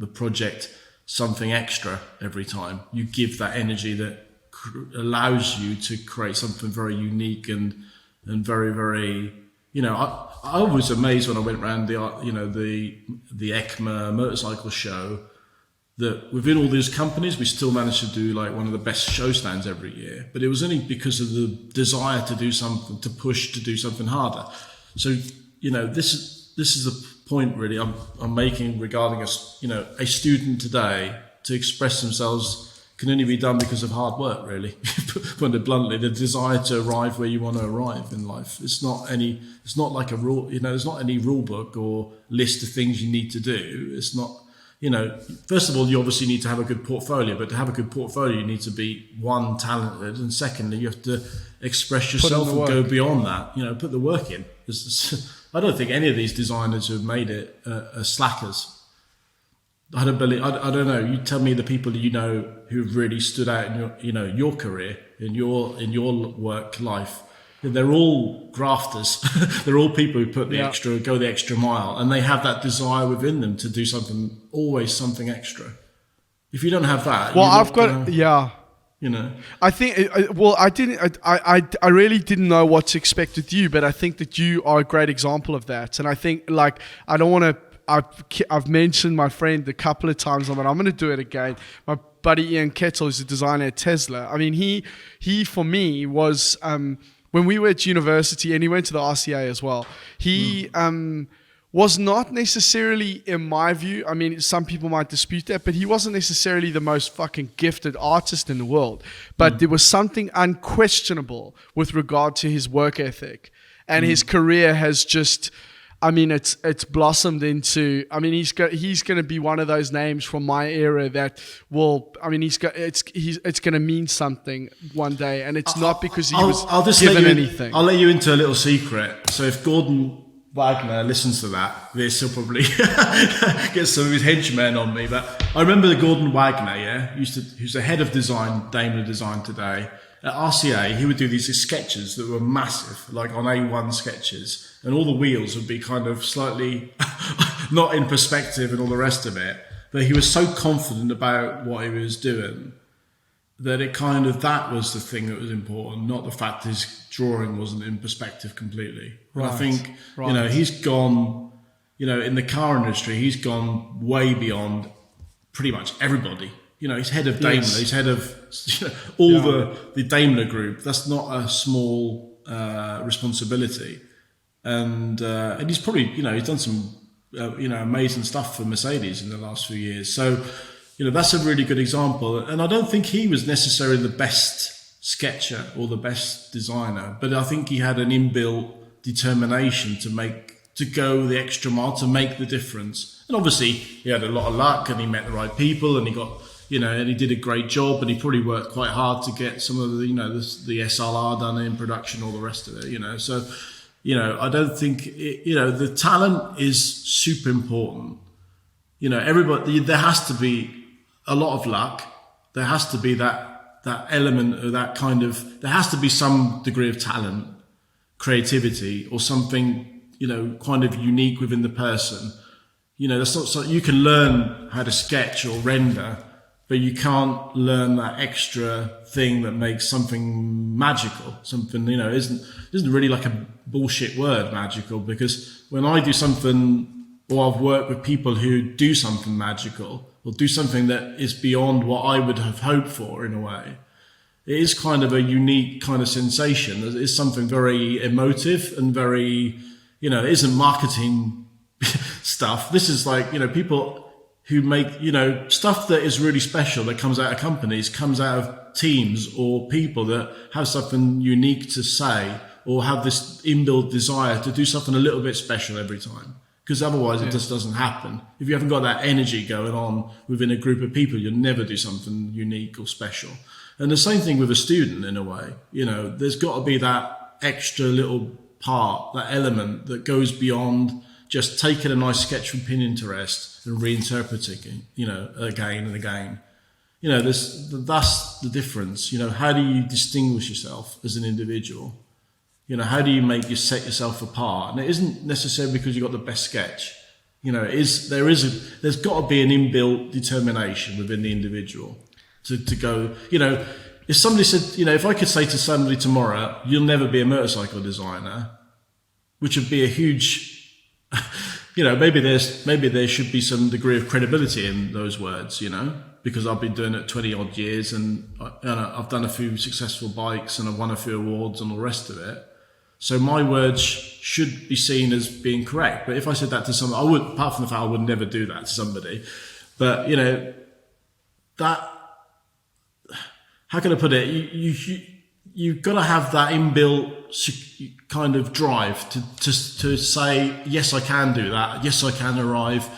project something extra every time. You give that energy that allows you to create something very unique and very, very, I was amazed when I went around the ECMA motorcycle show, that within all these companies, we still managed to do like one of the best show stands every year. But it was only because of the desire to do something, to push to do something harder. So, this is the point really I'm making regarding a student today to express themselves can only be done because of hard work, really. Put it bluntly, the desire to arrive where you want to arrive in life. It's not like a rule, there's not any rule book or list of things you need to do. It's not, first of all, you obviously need to have a good portfolio, but to have a good portfolio, you need to be, one, talented, and secondly, you have to express yourself and go beyond that, put the work in. I don't think any of these designers who have made it are slackers. I don't know. You tell me the people who've really stood out in your career, in your work life. They're all grafters. They're all people who put go the extra mile, and they have that desire within them to do always something extra. If you don't have that, I think. I really didn't know what to expect with you, but I think that you are a great example of that. And I think, like, I don't want to. I've mentioned my friend a couple of times, but I'm going to do it again. buddy Ian Kettle, who's a designer at Tesla. I mean, he for me was when we were at university, and he went to the RCA as well. He was not necessarily, in my view, I mean, some people might dispute that, but he wasn't necessarily the most fucking gifted artist in the world. But there was something unquestionable with regard to his work ethic. And his career has just, I mean, it's blossomed into, I mean, he's going to be one of those names from my era that will, I mean, it's going to mean something one day. And it's not because he was given anything. I'll let you into a little secret. So if Gordon Wagner listens to that, this will probably get some of his henchmen on me. But I remember the Gordon Wagner, who's the head of design, Daimler Design today. At RCA, he would do these sketches that were massive, like on A1 sketches, and all the wheels would be kind of slightly not in perspective and all the rest of it. But he was so confident about what he was doing that that was the thing that was important, not the fact his drawing wasn't in perspective completely. Right. I think, he's gone, in the car industry, he's gone way beyond pretty much everybody. He's head of Daimler, he's head of all the Daimler group. That's not a small responsibility. And he's probably, he's done some, amazing stuff for Mercedes in the last few years. So, that's a really good example. And I don't think he was necessarily the best sketcher or the best designer, but I think he had an inbuilt determination to go the extra mile, to make the difference. And obviously he had a lot of luck and he met the right people and he got, and he did a great job, and he probably worked quite hard to get some of the, the SLR done in production, all the rest of it, So, I don't think, the talent is super important. Everybody, there has to be a lot of luck. There has to be that element of that kind of, there has to be some degree of talent, creativity, or something, kind of unique within the person. That's not so you can learn how to sketch or render, but you can't learn that extra thing that makes something magical. Something, isn't really like a bullshit word, magical, because when I do something, or I've worked with people who do something magical, or do something that is beyond what I would have hoped for in a way, it is kind of a unique kind of sensation. It is something very emotive and very, it isn't marketing stuff. This is like, people who make, stuff that is really special that comes out of companies, comes out of teams or people that have something unique to say or have this inbuilt desire to do something a little bit special every time. Because otherwise it just doesn't happen. If you haven't got that energy going on within a group of people, you'll never do something unique or special. And the same thing with a student in a way. There's got to be that extra little part, that element that goes beyond just taking a nice sketch from Pinterest and reinterpreting it, again and again. That's the difference. How do you distinguish yourself as an individual? How do you set yourself apart? And it isn't necessarily because you got the best sketch. There's got to be an inbuilt determination within the individual to go, if somebody said, if I could say to somebody tomorrow, you'll never be a motorcycle designer, which would be a huge, maybe there should be some degree of credibility in those words, because I've been doing it 20 odd years and I've done a few successful bikes and I've won a few awards and all the rest of it. So my words should be seen as being correct. But if I said that to someone, I would, apart from the fact I would never do that to somebody. But, that, how can I put it? You've got to have that inbuilt kind of drive to say, yes, I can do that. Yes, I can arrive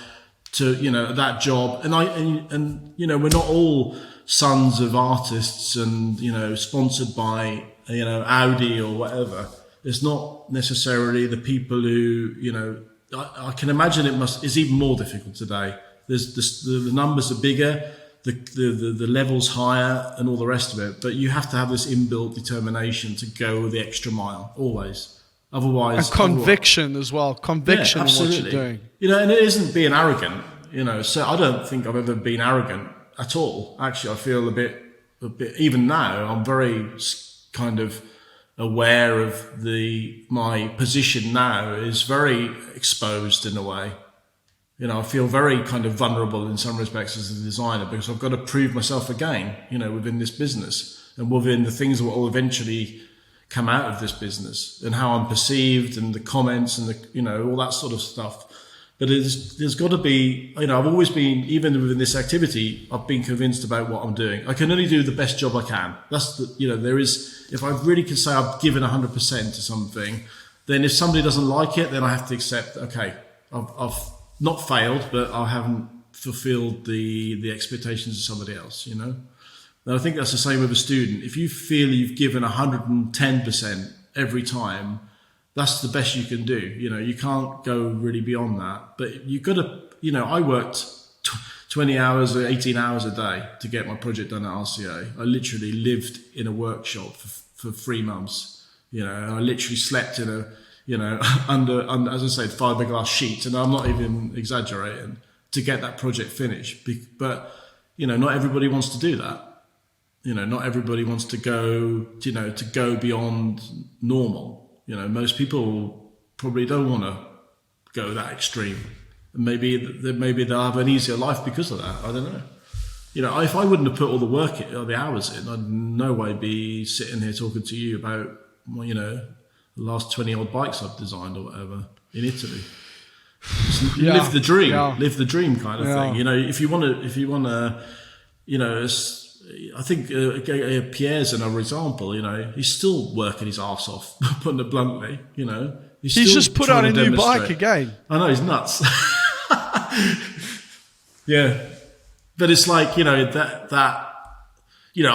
to, that job. And we're not all sons of artists and, sponsored by, Audi or whatever. It's not necessarily the people who, I can imagine it's even more difficult today. The numbers are bigger, the level's higher and all the rest of it, but you have to have this inbuilt determination to go the extra mile, always. Otherwise. And conviction as well. Conviction in what you're doing. And it isn't being arrogant, so I don't think I've ever been arrogant at all. Actually, I feel a bit, even now, I'm very kind of aware of my position now is very exposed in a way. I feel very kind of vulnerable in some respects as a designer, because I've got to prove myself again, within this business and within the things that will eventually come out of this business, and how I'm perceived and the comments and all that sort of stuff. But there's got to be, I've always been, even within this activity, I've been convinced about what I'm doing. I can only do the best job I can. That's there is, if I really can say I've given 100% to something, then if somebody doesn't like it, then I have to accept, okay, I've not failed, but I haven't fulfilled the expectations of somebody else, And I think that's the same with a student. If you feel you've given 110% every time, that's the best you can do. You can't go really beyond that. But you've got to, I worked 20 hours or 18 hours a day to get my project done at RCA. I literally lived in a workshop for 3 months. And I literally slept in a, under, as I said, fiberglass sheets. And I'm not even exaggerating, to get that project finished. But, not everybody wants to do that. Not everybody wants to go, to go beyond normal. Most people probably don't want to go that extreme. Maybe they'll have an easier life because of that. I don't know. If I wouldn't have put all the work or the hours in, I'd in no way be sitting here talking to you about, the last 20 odd bikes I've designed or whatever in Italy. Live the dream kind of thing. If you want to, I think Pierre's another example. He's still working his arse off, putting it bluntly. He's just put on a new bike again. I know, he's nuts. Yeah, but it's like I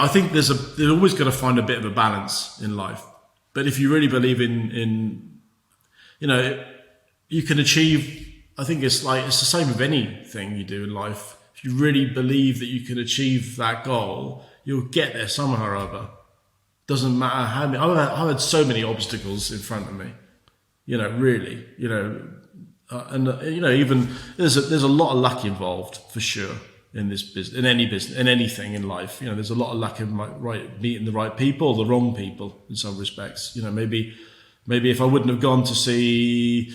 think there's always got to find a bit of a balance in life. But if you really believe in you can achieve. I think it's the same with anything you do in life. If you really believe that you can achieve that goal, you'll get there somehow or other. Doesn't matter how many. I've had so many obstacles in front of me. Really. Even there's a lot of luck involved for sure in this business, in any business, in anything in life. There's a lot of luck in meeting the right people, the wrong people in some respects. Maybe if I wouldn't have gone to see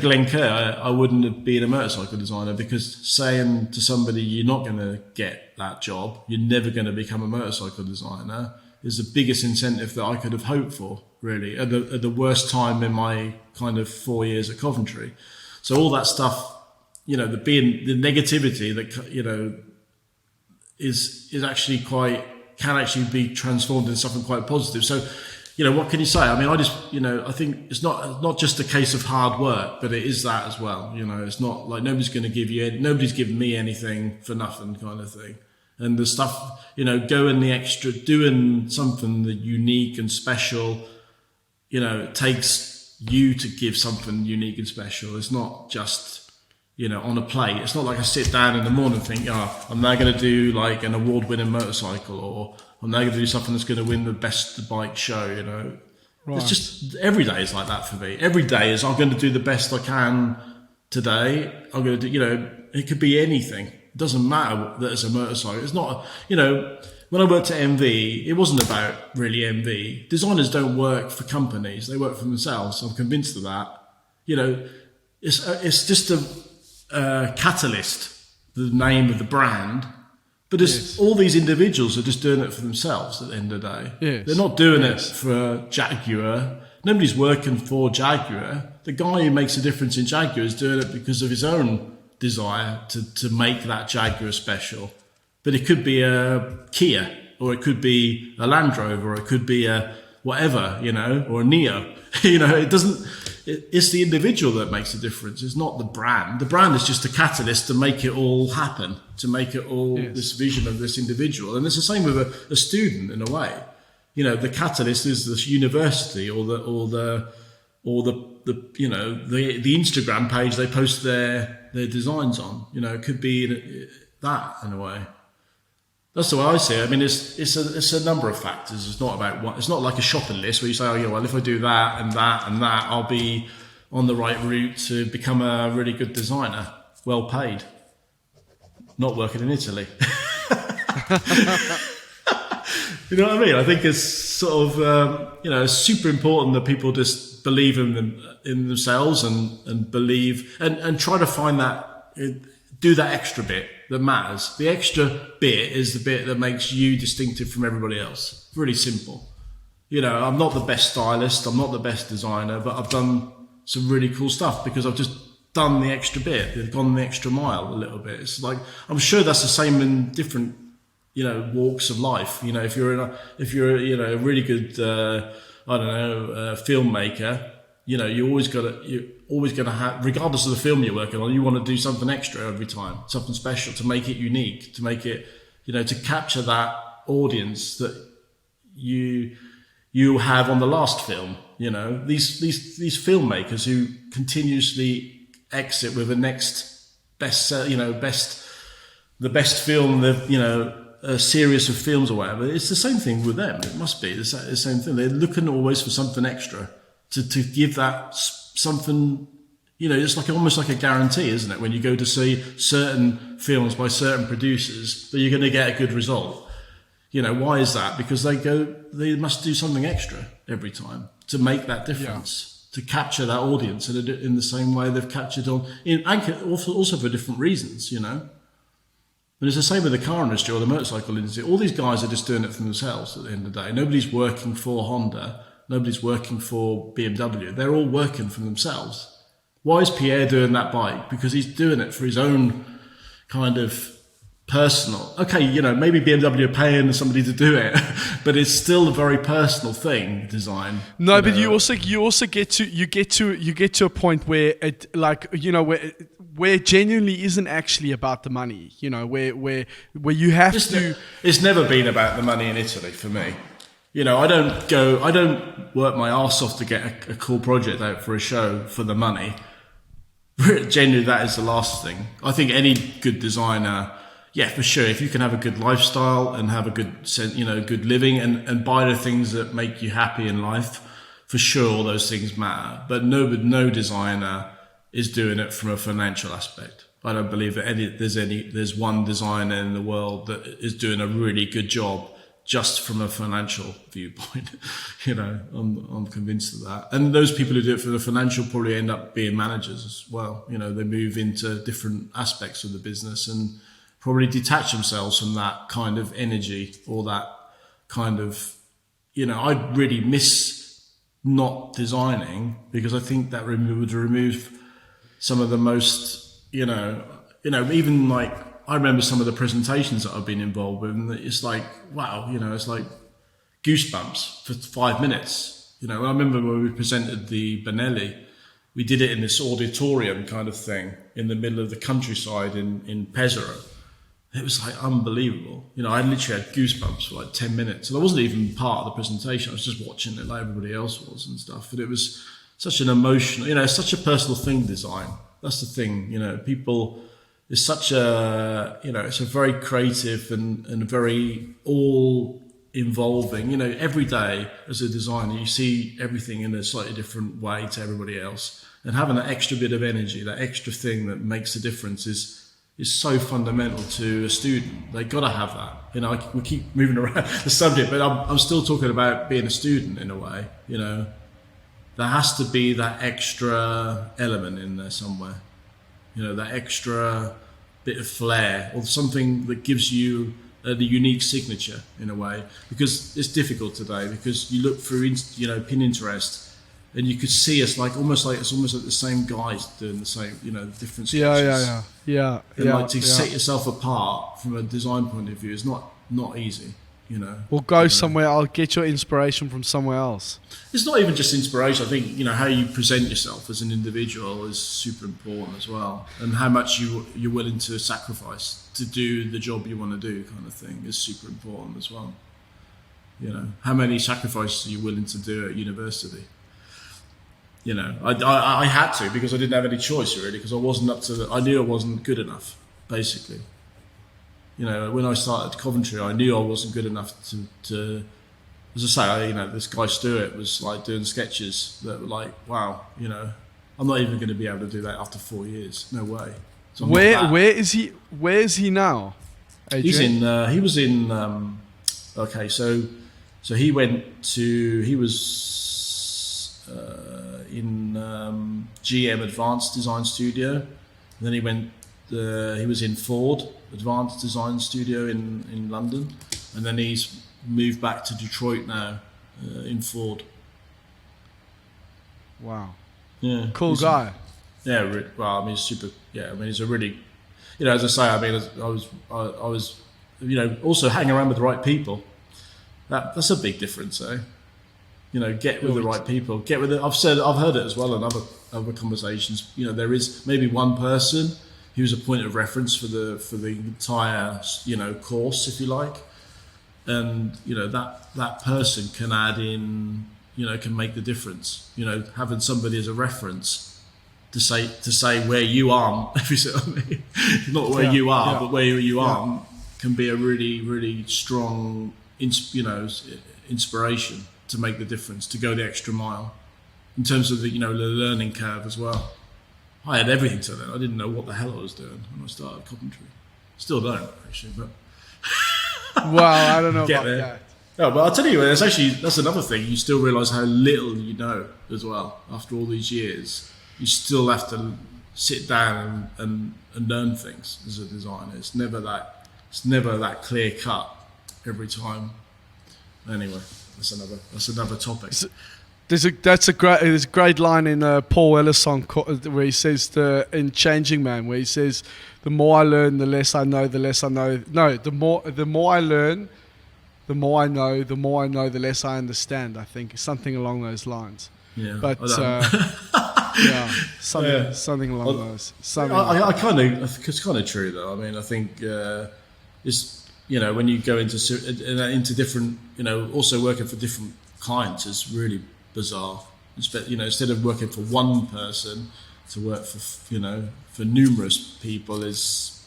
Glencoe, I wouldn't have been a motorcycle designer, because saying to somebody you're not going to get that job, you're never going to become a motorcycle designer, is the biggest incentive that I could have hoped for, really, at the worst time in my kind of 4 years at Coventry. So all that stuff, the negativity that is actually can actually be transformed into something quite positive. So what can you say? I mean, I think it's not just a case of hard work, but it is that as well. It's not like nobody's giving me anything for nothing kind of thing. And the stuff, going the extra, doing something that unique and special, it takes you to give something unique and special. It's not just, on a plate. It's not like I sit down in the morning and think, I'm now going to do like an award-winning motorcycle, or I'm now going to do something that's going to win the best bike show, Right. It's just, every day is like that for me. Every day is, I'm going to do the best I can today. I'm going to do, it could be anything. It doesn't matter that it's a motorcycle. It's not, when I worked at MV, it wasn't about really MV. Designers don't work for companies. They work for themselves. I'm convinced of that. It's just a catalyst, the name of the brand. But all these individuals are just doing it for themselves at the end of the day. Yes. They're not doing it for Jaguar. Nobody's working for Jaguar. The guy who makes a difference in Jaguar is doing it because of his own desire to make that Jaguar special. But it could be a Kia, or it could be a Land Rover, or it could be a whatever, or a Neo. It doesn't... It's the individual that makes a difference. It's not the brand. The brand is just a catalyst to make it all happen, to make it all this vision of this individual. And it's the same with a student in a way. The catalyst is this university or the Instagram page they post their designs on. It could be that in a way. That's the way I see it. I mean, it's a number of factors. It's not about one. It's not like a shopping list where you say, well, if I do that and that and that, I'll be on the right route to become a really good designer, well paid, not working in Italy. You know what I mean? I think it's sort of it's super important that people just believe in themselves and believe and try to find that do that extra bit that matters. The extra bit is the bit that makes you distinctive from everybody else. Really simple. I'm not the best stylist, I'm not the best designer, but I've done some really cool stuff because I've just done the extra bit. They've gone the extra mile a little bit. It's like, I'm sure that's the same in different, walks of life. If you're a really good, filmmaker, you're always going to have, regardless of the film you're working on, you want to do something extra every time, something special to make it unique, to make it, to capture that audience that you have on the last film. These filmmakers who continuously exit with the next best, the best film, a series of films or whatever. It's the same thing with them. It must be the same thing. They're looking always for something extra to give that something. It's almost like a guarantee, isn't it? When you go to see certain films by certain producers, that you're going to get a good result. Why is that? Because they must do something extra every time to make that difference, to capture that audience in the same way they've captured also for different reasons, And it's the same with the car industry or the motorcycle industry. All these guys are just doing it for themselves at the end of the day. Nobody's working for Honda. Nobody's working for BMW. They're all working for themselves. Why is Pierre doing that bike? Because he's doing it for his own kind of personal. Okay, maybe BMW are paying somebody to do it, but it's still a very personal thing. Design. No, but you also get to a point where it where it genuinely isn't actually about the money. Where you have to. It's never been about the money in Italy for me. I don't work my arse off to get a cool project out for a show for the money. Genuinely, that is the last thing. I think any good designer. Yeah, for sure. If you can have a good lifestyle and have a good, good living and buy the things that make you happy in life, for sure, all those things matter. But no designer is doing it from a financial aspect. I don't believe that there's one designer in the world that is doing a really good job just from a financial viewpoint. I'm convinced of that. And those people who do it for the financial probably end up being managers as well. They move into different aspects of the business and probably detach themselves from that kind of energy or that kind of, I really miss not designing because I think that would remove some of the most, even like, I remember some of the presentations that I've been involved with and it's like, wow, it's like goosebumps for 5 minutes. I remember when we presented the Benelli, we did it in this auditorium kind of thing in the middle of the countryside in Pesaro. It was like unbelievable. I literally had goosebumps for like 10 minutes. And I wasn't even part of the presentation. I was just watching it like everybody else was and stuff. And it was such an emotional, such a personal thing, design. That's the thing, people, it's such a, it's a very creative and very all involving, every day as a designer, you see everything in a slightly different way to everybody else. And having that extra bit of energy, that extra thing that makes a difference is so fundamental to a student. They got to have that. We keep moving around the subject, but I'm still talking about being a student in a way. There has to be that extra element in there somewhere. That extra bit of flair or something that gives you the unique signature in a way. Because it's difficult today. Because you look through, Pinterest. And you could see us it's almost like the same guys doing the same, different sketches. Yeah. And to set yourself apart from a design point of view is not easy, Well, go somewhere. I'll get your inspiration from somewhere else. It's not even just inspiration. I think, how you present yourself as an individual is super important as well. And how much you're willing to sacrifice to do the job you want to do kind of thing is super important as well. How many sacrifices are you willing to do at university? I had to because I didn't have any choice really because I wasn't I knew I wasn't good enough, basically. When I started Coventry, I knew I wasn't good enough to as I say, this guy Stuart was like doing sketches that were like, wow, I'm not even going to be able to do that after 4 years. No way. So where is he now? Adrian? He was in, so he was in GM Advanced Design Studio, and then he went he was in Ford Advanced Design Studio in London, and then he's moved back to Detroit now in Ford. Wow. Yeah. Cool guy. Yeah. Well, I mean, he's super. Yeah. I mean, he's a really, as I say, I mean, I was, also hanging around with the right people. That's a big difference, eh? Get with the right people. Get with it. I've heard it as well in other conversations. There is maybe one person who's a point of reference for the entire course, if you like, and that person can add in, can make the difference. Having somebody as a reference to say where you are, if you see what I mean, not where you are, but where you are, can be a really, really strong, inspiration to make the difference, to go the extra mile in terms of the learning curve as well. I had everything to learn. I didn't know what the hell I was doing when I started carpentry. Still don't, actually, but well, I don't know about there. that. No, but I'll tell you, that's another thing. You still realise how little you know as well. After all these years, you still have to sit down and learn things as a designer. It's never that clear cut every time. Anyway, that's another topic. There's a great line in Paul Ellis' song where he says in Changing Man, where he says, "The more I learn, the less I know. The less I know. No, the more I learn, the more I know. The more I know, the less I understand." I think something along those lines. Yeah, but something along those. I kind of, it's kind of true though. I mean, I think it's when you go into different, also working for different clients is really bizarre. Instead of working for one person, to work for numerous people is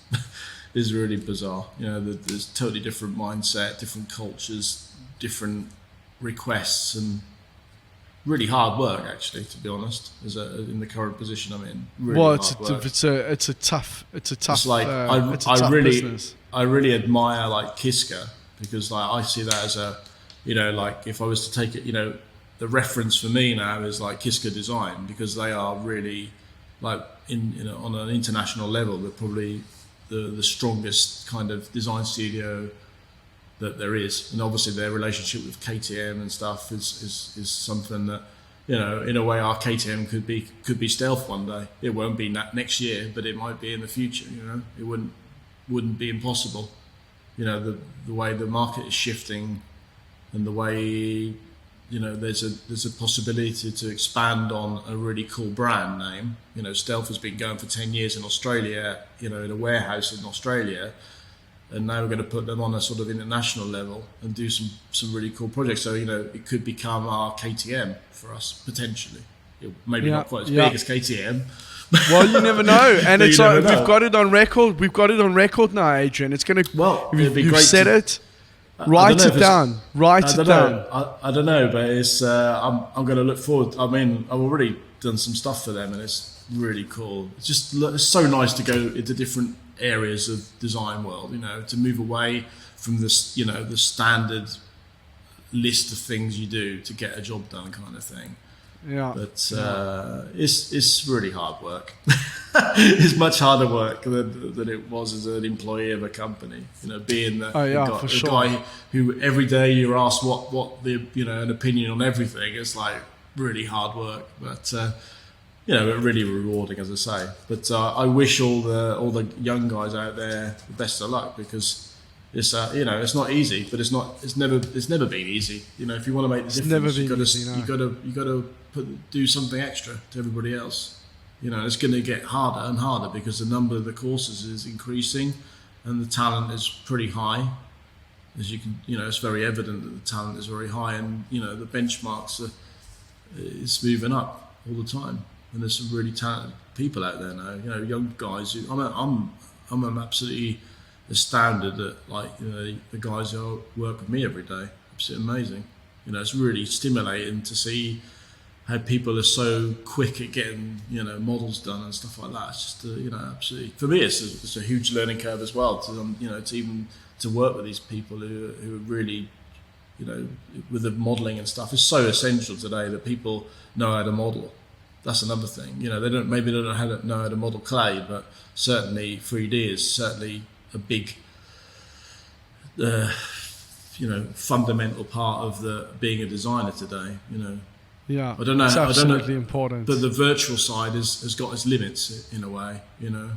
really bizarre. There's totally different mindset, different cultures, different requests, and really hard work, actually, to be honest, in the current position I'm in. Really it's a tough it's like business. I really admire like Kiska, because like I see that as a like if I was to take it, the reference for me now is like Kiska Design, because they are really like on an international level, they're probably the strongest kind of design studio that there is, and obviously their relationship with KTM and stuff is something that in a way our KTM could be stealth one day. It won't be next year, but it might be in the future. It wouldn't be impossible. The way the market is shifting, and the way there's a possibility to expand on a really cool brand name. Stealth has been going for 10 years in Australia, in a warehouse in Australia. And now we're going to put them on a sort of international level and do some really cool projects. So, it could become our KTM for us, potentially. Maybe not quite as big as KTM. Well, you never know. And it's like, know. we've got it on record. We've got it on record now, Adrian. It's going to... Well, it'd be you've great said it. Write it down. Write it down. I don't know, but it's I'm going to look forward. I mean, I've already done some stuff for them, and it's really cool. It's so nice to go into different areas of design world, to move away from this, the standard list of things you do to get a job done kind of thing. Yeah. But it's really hard work. It's much harder work than it was as an employee of a company. Being the guy who every day you're asked what the an opinion on everything. It's like really hard work, but really rewarding, as I say. But I wish all the young guys out there the best of luck, because it's it's not easy, but it's never been easy. If you want to make the difference, you got to do something extra to everybody else. It's going to get harder and harder, because the number of the courses is increasing, and the talent is pretty high. As you can, it's very evident that the talent is very high, and the benchmarks is moving up all the time. And there's some really talented people out there now. Young guys who I'm absolutely astounded at, like the guys who work with me every day. Absolutely amazing. It's really stimulating to see how people are so quick at getting models done and stuff like that. It's just absolutely, for me it's a huge learning curve as well to work with these people who are really with the modelling and stuff. It's so essential today that people know how to model. That's another thing. You know, they don't know how to model clay, but certainly 3D is certainly a big, fundamental part of being a designer today. You know. Yeah, I don't know. It's absolutely I don't know, important. But the virtual side has got its limits in a way. You know.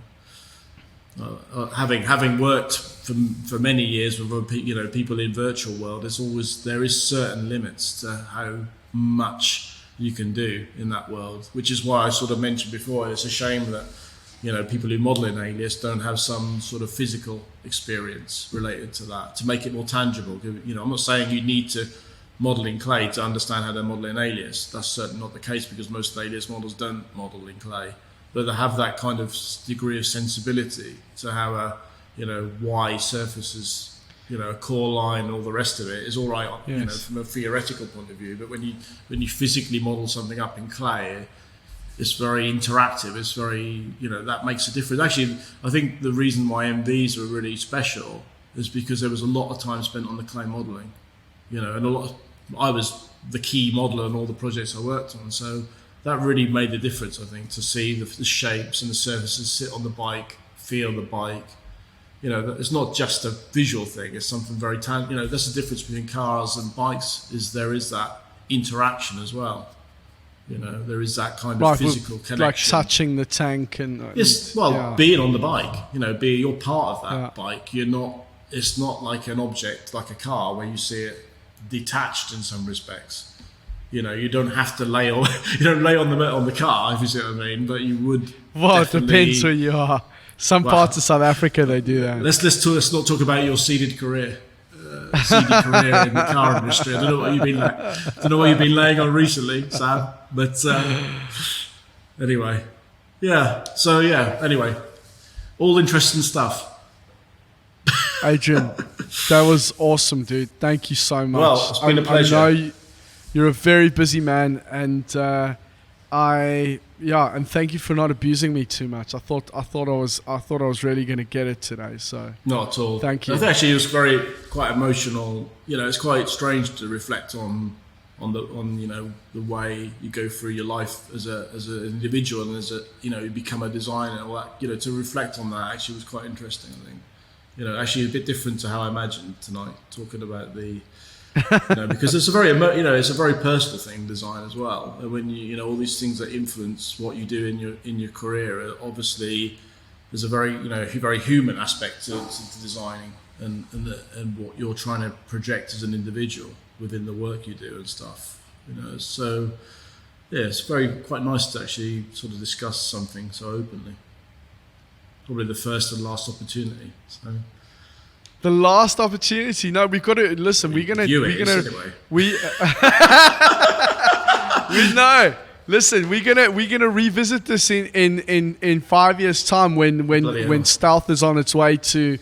Having worked for many years with people in virtual world, there is certain limits to how much you can do in that world, which is why I sort of mentioned before. It's a shame that people who model in Alias don't have some sort of physical experience related to that to make it more tangible. I'm not saying you need to model in clay to understand how they model in Alias. That's certainly not the case because most Alias models don't model in clay. But they have that kind of degree of sensibility to how why surfaces, a core line and all the rest of it is all right, yes. From a theoretical point of view. But when you physically model something up in clay, it's very interactive. It's very, that makes a difference. Actually, I think the reason why MVs are really special is because there was a lot of time spent on the clay modeling, and I was the key modeler in all the projects I worked on. So that really made the difference, I think, to see the shapes and the surfaces sit on the bike, feel the bike. It's not just a visual thing. It's something very tangible. That's the difference between cars and bikes. There is that interaction as well. There is that kind of physical connection, like touching the tank and being on the bike. You're part of that bike. You're not. It's not like an object like a car where you see it detached in some respects. You don't have to lay on. You don't lay on the car, if you see what I mean. But you would. Well, it depends where you are. Some parts of South Africa they do that. Let's not talk about your seeded career. Seeded career in the car industry. I don't know what you've been laying on recently, Sam. But anyway, yeah. So yeah. Anyway, all interesting stuff. Adrian, that was awesome, dude. Thank you so much. Well, it's been a pleasure. I know you're a very busy man, and and thank you for not abusing me too much. I thought I was really going to get it today. So not at all. Thank you. Actually, it was quite emotional. It's quite strange to reflect on the way you go through your life as an individual and you become a designer and all that. To reflect on that actually was quite interesting. I think. Actually a bit different to how I imagined tonight, talking about the, because it's a very, it's a very personal thing, design as well. And when all these things that influence what you do in your career, obviously there's a very, very human aspect to designing and what you're trying to project as an individual within the work you do and stuff. So yeah, it's quite nice to actually sort of discuss something so openly. Probably the first and last opportunity. So. The last opportunity. No, we've got to listen. We're gonna. Anyway. We know. Listen, we're gonna revisit this in 5 years' time when stealth is on its way to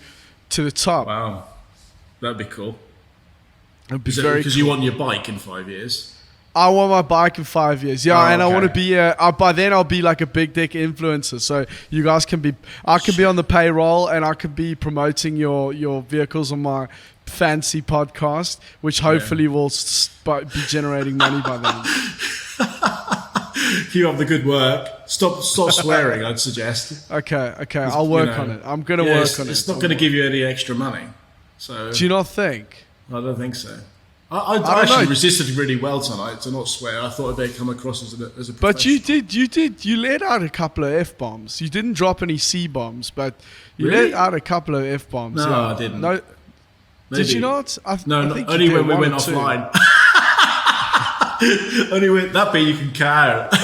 the top. Wow, that'd be cool. It'd be very because cool. You want your bike in 5 years. I want my bike in 5 years. Yeah, and okay. I want to be by then I'll be like a big dick influencer. So you guys I can be on the payroll and I could be promoting your vehicles on my fancy podcast, which hopefully will be generating money by then. Keep up the good work. Stop swearing, I'd suggest. Okay. I'll work on it. I'm going to work on it. It's not going to give you any extra money. So do you not think? I don't think so. I actually resisted really well tonight to not swear. I thought I'd come across as a professional. But you did. You let out a couple of F-bombs. You didn't drop any C-bombs, but you let out a couple of F-bombs. No, I didn't. No, did you not? Only when we went offline. Only when that bit you can cut out.